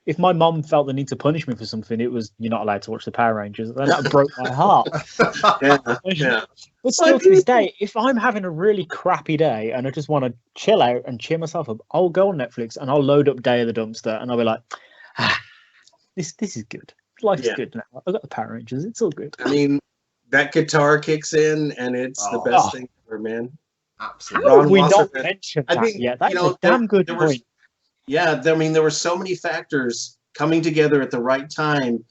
If my mom felt the need to punish me for something, it was, you're not allowed to watch the Power Rangers. And that broke my heart. Yeah. But still, to this day, if I'm having a really crappy day and I just want to chill out and cheer myself up, I'll go on Netflix and I'll load up Day of the Dumpster and I'll be like, this is good. Life's good now. I've got the Power Rangers. It's all good. I mean, that guitar kicks in and it's the best thing ever, man. Absolutely. How have we not mentioned that yet? That's a damn good point. Yeah, I mean, there were so many factors coming together at the right time.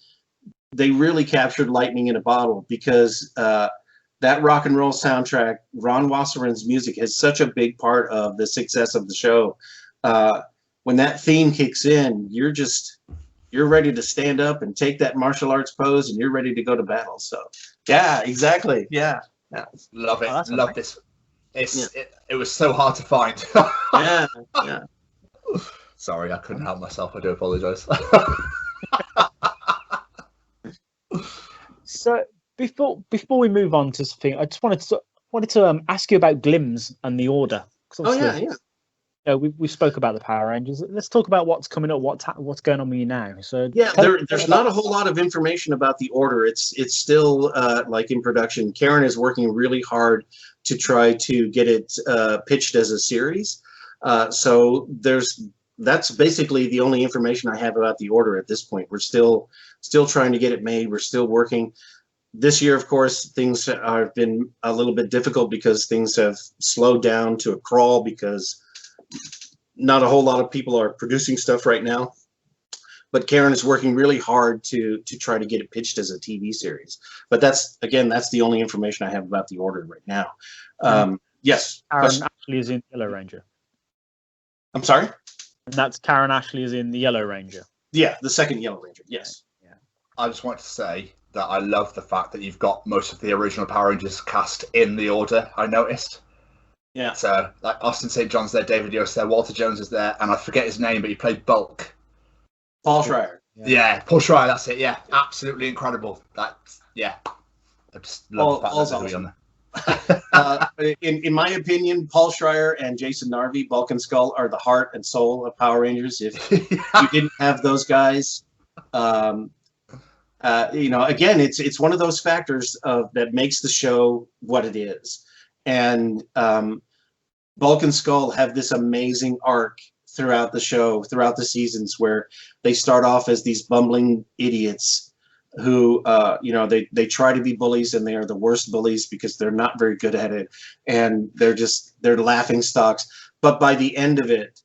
They really captured lightning in a bottle because that rock and roll soundtrack, Ron Wasserman's music, is such a big part of the success of the show. When that theme kicks in, you're ready to stand up and take that martial arts pose, and you're ready to go to battle. So, yeah, exactly. Yeah. Love it. Love this. It was so hard to find. Yeah. Sorry, I couldn't help myself. I do apologize. So before we move on to something, I just wanted to ask you about Glims and the Order. We spoke about the Power Rangers. Let's talk about what's coming up, what's going on with you now. So there's not a whole lot of information about the Order. It's still like in production. Karen is working really hard to try to get it pitched as a series. So that's basically the only information I have about the Order at this point. We're still trying to get it made. We're still working. This year, of course, things have been a little bit difficult because things have slowed down to a crawl because not a whole lot of people are producing stuff right now. But Karen is working really hard to try to get it pitched as a TV series. But that's the only information I have about the Order right now. Yes. Karen Ashley is in Yellow Ranger. I'm sorry? And that's Karen Ashley is in the Yellow Ranger. Yeah, the second Yellow Ranger. Yes. Yeah. I just wanted to say that I love the fact that you've got most of the original Power Rangers cast in the Order, I noticed. Yeah. So, like, Austin St. John's there, David Yost there, Walter Jones is there, and I forget his name, but he played Bulk. Paul Schreier. Yeah, Paul Schreier, that's it. Yeah, absolutely incredible. I just love the fact that he's on there. In my opinion, Paul Schreier and Jason Narvi, Bulk and Skull, are the heart and soul of Power Rangers. If you didn't have those guys, again, it's one of those factors that makes the show what it is. And Bulk and Skull have this amazing arc throughout the show, throughout the seasons, where they start off as these bumbling idiots who they try to be bullies, and they are the worst bullies because they're not very good at it, and they're laughing stocks. But by the end of it,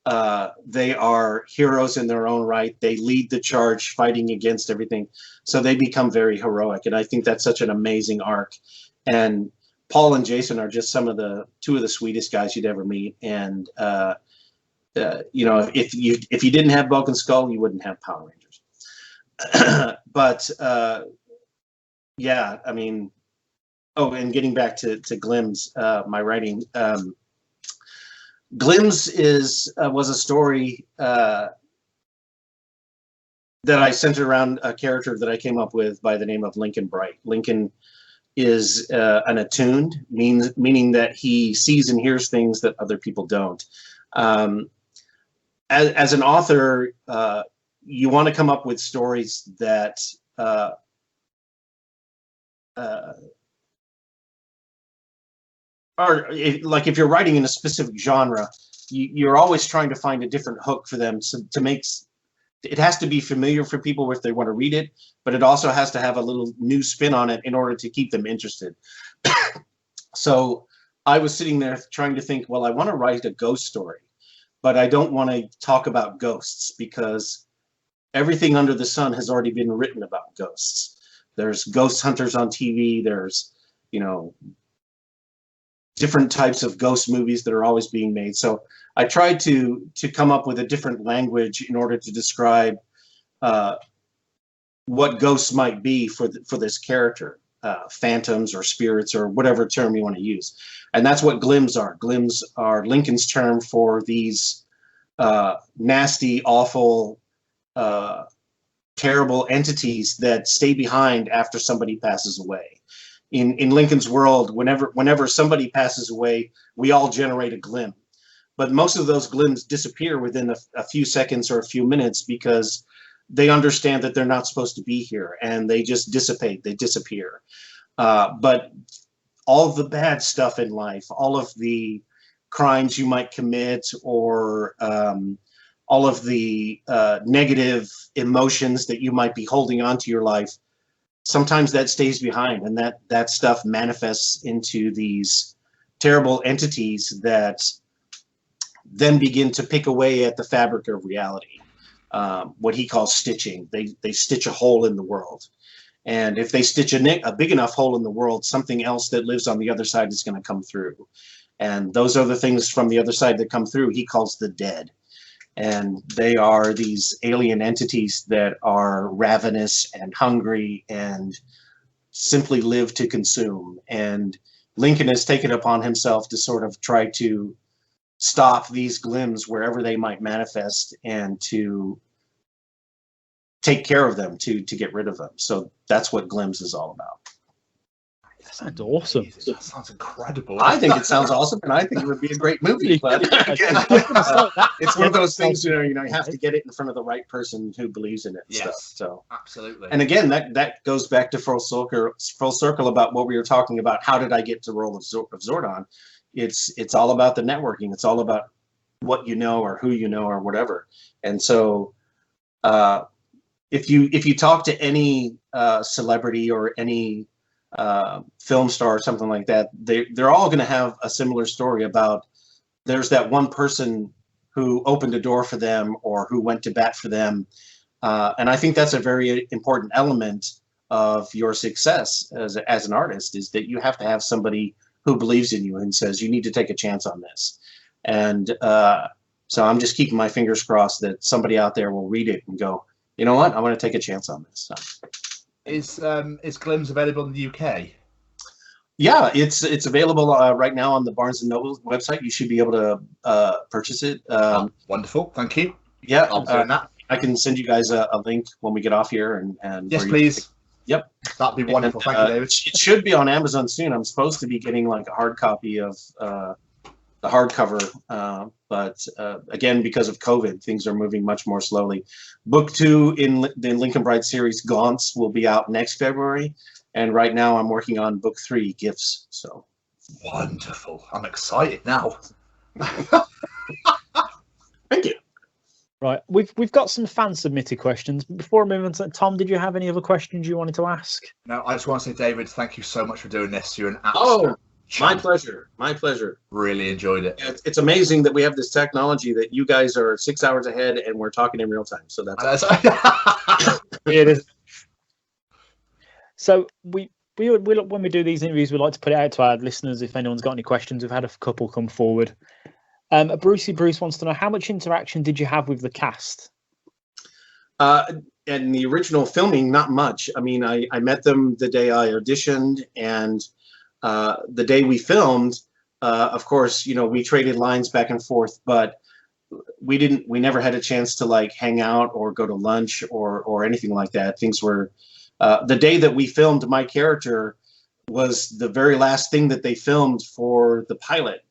They are heroes in their own right. They lead the charge fighting against everything. So they become very heroic. And I think that's such an amazing arc. And Paul and Jason are just two of the sweetest guys you'd ever meet. And, if you didn't have Bulk and Skull, you wouldn't have Power Rangers. But, yeah, I mean, and getting back to Glimm's, my writing, Glimm's was a story that I centered around a character that I came up with by the name of Lincoln Bright. Lincoln is an attuned, meaning that he sees and hears things that other people don't. As an author, you want to come up with stories that if you're writing in a specific genre, you're always trying to find a different hook for them to make. It has to be familiar for people if they want to read it, but it also has to have a little new spin on it in order to keep them interested. So I was sitting there trying to think, well, I want to write a ghost story, but I don't want to talk about ghosts because everything under the sun has already been written about ghosts. There's ghost hunters on TV. There's, different types of ghost movies that are always being made. So I tried to come up with a different language in order to describe what ghosts might be for this character, phantoms or spirits or whatever term you want to use. And that's what glims are. Glims are Lincoln's term for these nasty, awful, terrible entities that stay behind after somebody passes away. In Lincoln's world, whenever somebody passes away, we all generate a glim. But most of those glims disappear within a few seconds or a few minutes because they understand that they're not supposed to be here and they just dissipate, they disappear. But all of the bad stuff in life, all of the crimes you might commit or all of the negative emotions that you might be holding onto your life, sometimes that stays behind and that stuff manifests into these terrible entities that then begin to pick away at the fabric of reality. What he calls stitching. They stitch a hole in the world. And if they stitch a big enough hole in the world, something else that lives on the other side is going to come through. And those are the things from the other side that come through. He calls the dead. And they are these alien entities that are ravenous and hungry and simply live to consume. And Lincoln has taken upon himself to sort of try to stop these glims wherever they might manifest and to take care of them, to get rid of them. So that's what glims is all about. That sounds awesome. That sounds incredible. I think it sounds awesome, and I think it would be a great movie. But again, it's one of those things, you have to get it in front of the right person who believes in it. And stuff. So absolutely. And again, that goes back to full circle about what we were talking about. How did I get to the role of Zordon? It's all about the networking. It's all about what you know or who you know or whatever. And so, if you talk to any celebrity or any film star or something like that, they're all going to have a similar story about there's that one person who opened a door for them or who went to bat for them. And I think that's a very important element of your success as an artist, is that you have to have somebody who believes in you and says, you need to take a chance on this. And so I'm just keeping my fingers crossed that somebody out there will read it and go, you know what, I'm going to take a chance on this. So. Is Glims available in the UK? Yeah, it's available right now on the Barnes & Noble website. You should be able to purchase it. Wonderful, thank you. Yeah, I'll do that. I can send you guys a link when we get off here. And yes, please. Yep. That'd be wonderful. Thank you, David. It should be on Amazon soon. I'm supposed to be getting like a hard copy of the hardcover, but again, because of COVID, things are moving much more slowly. Book 2 in the Lincoln Bright series, Gaunts, will be out next February, and right now I'm working on Book 3, Gifts. So wonderful! I'm excited now. Thank you. Right, we've got some fan submitted questions. Before I move on to Tom, did you have any other questions you wanted to ask? No, I just want to say, David, thank you so much for doing this. You're an absolute My pleasure. My pleasure. Really enjoyed it. It's amazing that we have this technology that you guys are 6 hours ahead and we're talking in real time. So that's It is. So we when we do these interviews, we like to put it out to our listeners. If anyone's got any questions, we've had a couple come forward. Bruce wants to know, how much interaction did you have with the cast? In the original filming, not much. I mean, I met them the day I auditioned, and the day we filmed, of course, we traded lines back and forth, but we never had a chance to like hang out or go to lunch or anything like that. Things were, the day that we filmed my character was the very last thing that they filmed for the pilot.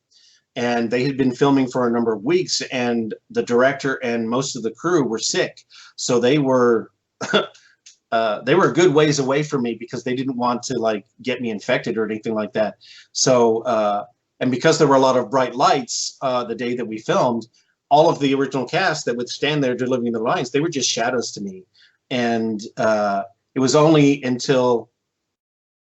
And they had been filming for a number of weeks, and the director and most of the crew were sick. So they were a good ways away from me because they didn't want to like get me infected or anything like that. So, and because there were a lot of bright lights the day that we filmed, all of the original cast that would stand there delivering the lines, they were just shadows to me. And it was only until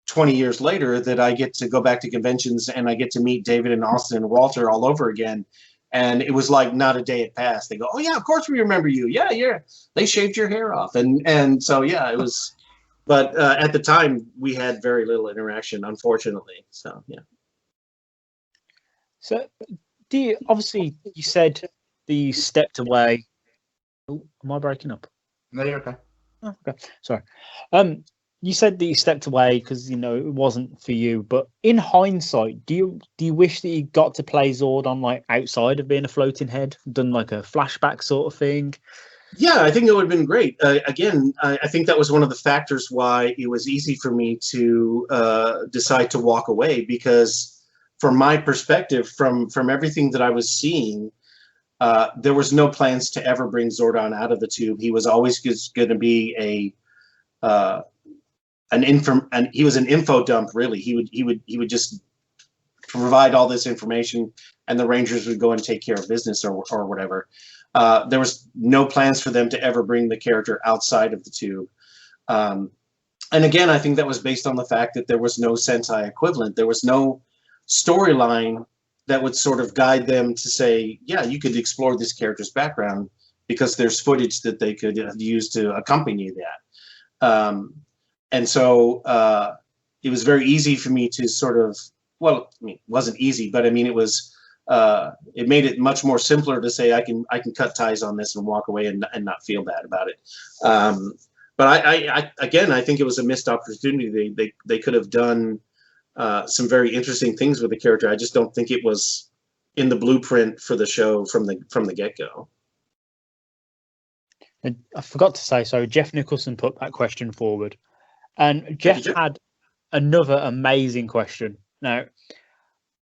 20 years later that I get to go back to conventions and I get to meet David and Austin and Walter all over again. And it was like not a day had passed. They go, "Oh yeah, of course we remember you. Yeah, yeah. They shaved your hair off." And so yeah, it was. But at the time, we had very little interaction, unfortunately. So yeah. So, obviously you said that you stepped away. Oh, am I breaking up? No, you're okay. Oh, okay, sorry. You said that you stepped away because it wasn't for you. But in hindsight, do you wish that you got to play Zordon like outside of being a floating head, done like a flashback sort of thing? Yeah, I think it would have been great. Again, I think that was one of the factors why it was easy for me to decide to walk away, because from my perspective, from everything that I was seeing, there was no plans to ever bring Zordon out of the tube. He was always going to be he was an info dump, really. He would just provide all this information, and the Rangers would go and take care of business or whatever. There was no plans for them to ever bring the character outside of the tube. And again, I think that was based on the fact that there was no Sentai equivalent. There was no storyline that would sort of guide them to say, yeah, you could explore this character's background, because there's footage that they could use to accompany that. And so it was very easy for me to sort of, well, I mean, it wasn't easy, but I mean, it made it much more simpler to say I can cut ties on this and walk away and not feel bad about it. But I think it was a missed opportunity. They could have done some very interesting things with the character. I just don't think it was in the blueprint for the show from the get-go. And I forgot to say, so Jeff Nicholson put that question forward, and Jeff had another amazing question. Now,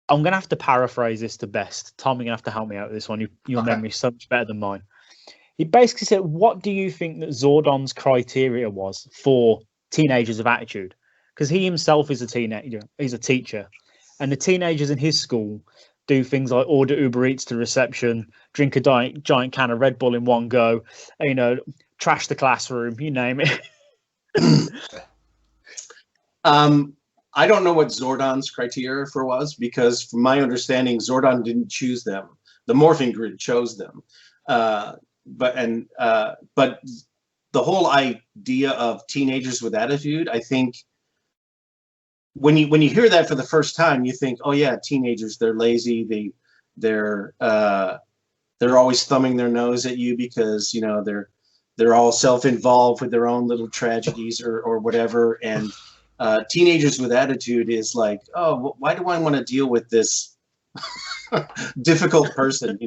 I'm going to have to paraphrase this to best. Tom, you're going to have to help me out with this one. Your memory's so much better than mine. He basically said, what do you think that Zordon's criteria was for teenagers of attitude? Because he himself is a teenager. He's a teacher. And the teenagers in his school do things like order Uber Eats to reception, drink a giant can of Red Bull in one go, trash the classroom, you name it. I don't know what Zordon's criteria was, because from my understanding, Zordon didn't choose them. The morphing grid chose them. But the whole idea of teenagers with attitude, I think when you hear that for the first time, you think, oh yeah, teenagers, they're lazy. They're always thumbing their nose at you because, they're all self-involved with their own little tragedies or whatever. And teenagers with attitude is like, oh, why do I want to deal with this difficult person?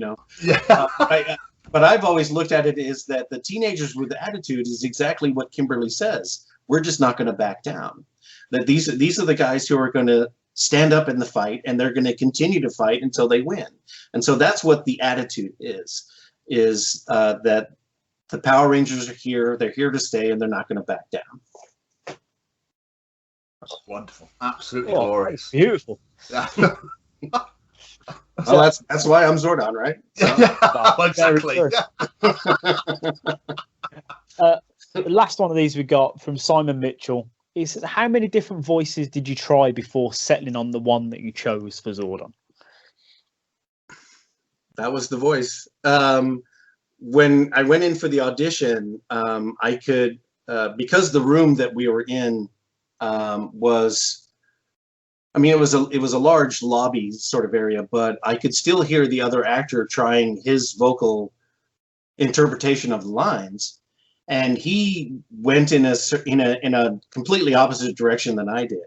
Yeah. But I've always looked at it as that the teenagers with attitude is exactly what Kimberly says. We're just not going to back down. That these are the guys who are going to stand up in the fight, and they're going to continue to fight until they win. And so that's what the attitude is that the Power Rangers are here, they're here to stay, and they're not going to back down. That's wonderful. Absolutely glorious. Beautiful. Well, that's why I'm Zordon, right? So. Exactly. The last one of these we got from Simon Mitchell. is how many different voices did you try before settling on the one that you chose for Zordon? That was the voice. When I went in for the audition, I could, because the room that we were in was, I mean, it was a large lobby sort of area, but I could still hear the other actor trying his vocal interpretation of the lines, and he went in a completely opposite direction than I did.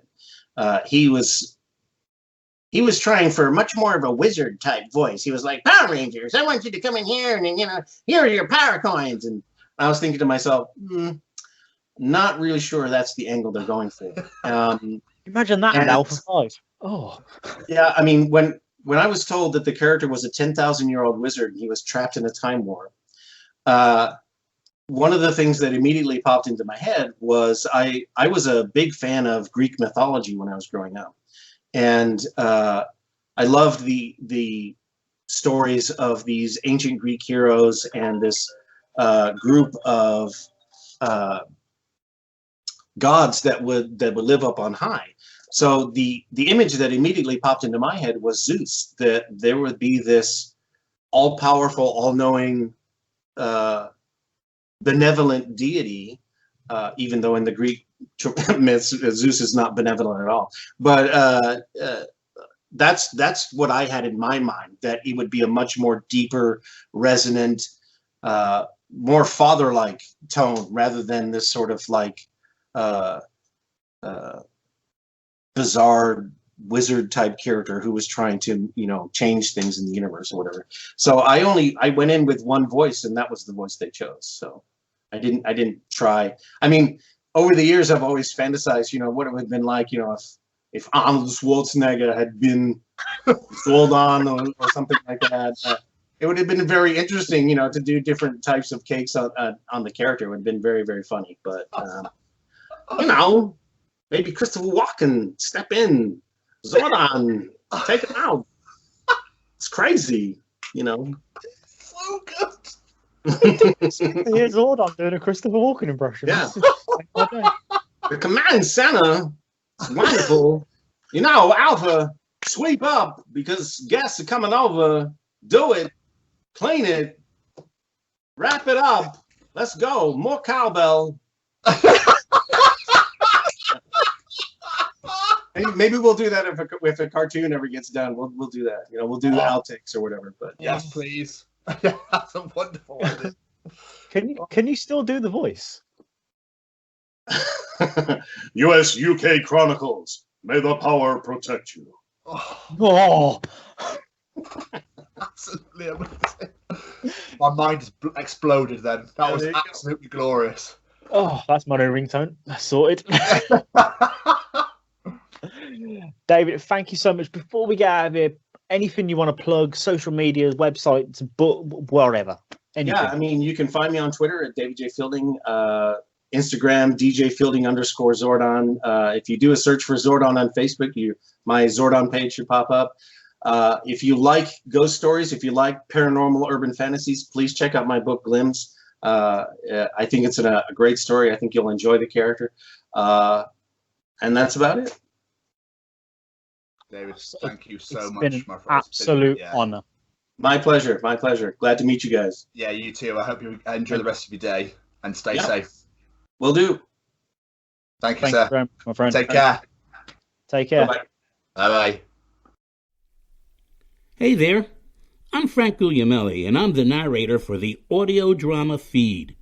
He was trying for much more of a wizard type voice. He was like, Power Rangers, I want you to come in here and, here are your power coins. And I was thinking to myself, not really sure that's the angle they're going for. Imagine that in Alpha 5. Oh. Yeah, I mean, when I was told that the character was a 10,000-year-old wizard and he was trapped in a time warp, one of the things that immediately popped into my head was I was a big fan of Greek mythology when I was growing up. And I loved the stories of these ancient Greek heroes and this group of gods that would live up on high. So the image that immediately popped into my head was Zeus, that there would be this all-powerful, all-knowing, benevolent deity, even though in the Greek myths Zeus is not benevolent at all. But that's what I had in my mind, that it would be a much more deeper, resonant, more father-like tone rather than this sort of like bizarre wizard type character who was trying to change things in the universe or whatever. So I went in with one voice, and that was the voice they chose. So I didn't try. I mean, over the years I've always fantasized what it would have been like if Arnold Schwarzenegger had been Zordon or something like that. It would have been very interesting to do different types of cakes on the character. It would have been very, very funny. But maybe Christopher Walken step in, Zordon, take it out. It's crazy, So good. Here's Zordon doing a Christopher Walken impression. Yeah. The command center is wonderful. Alpha, sweep up because guests are coming over. Do it. Clean it. Wrap it up. Let's go. More cowbell. Maybe we'll do that if a cartoon ever gets done. We'll do that. We'll do the outtakes or whatever. But yes, please. That's a wonderful idea. Can you still do the voice? USUK Chronicles. May the power protect you. Oh. Absolutely amazing. My mind just exploded then. That was absolutely glorious. Oh, that's my new ringtone. That's sorted. David, thank you so much. Before we get out of here, anything you want to plug, social media, websites, whatever. Anything. Yeah, I mean, you can find me on Twitter at David J. Fielding, Instagram, DJ Fielding _Zordon. If you do a search for Zordon on Facebook, my Zordon page should pop up. If you like ghost stories, if you like paranormal urban fantasies, please check out my book, Glimpse. I think it's a great story. I think you'll enjoy the character. And that's about it. David, thank you so much, It's been my an friend. absolute honor. My pleasure. My pleasure. Glad to meet you guys. Yeah, you too. I hope you enjoy the rest of your day and stay safe. Will do. Thank you, Thank sir. you very much, my friend. Take care. Take care. Bye-bye. Bye-bye. Hey there, I'm Frank Guglielmelli, and I'm the narrator for the audio drama Feed,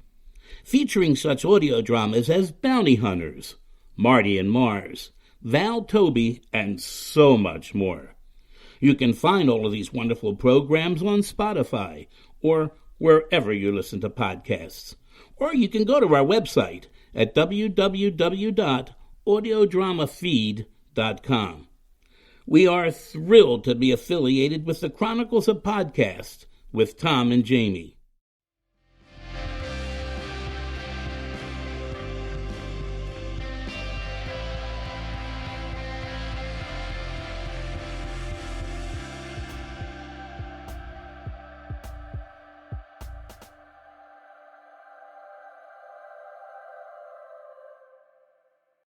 featuring such audio dramas as Bounty Hunters, Marty and Mars, Val Toby, and so much more. You can find all of these wonderful programs on Spotify or wherever you listen to podcasts. Or you can go to our website at www.audiodramafeed.com. We are thrilled to be affiliated with the Chronicles of Podcast with Tom and Jamie.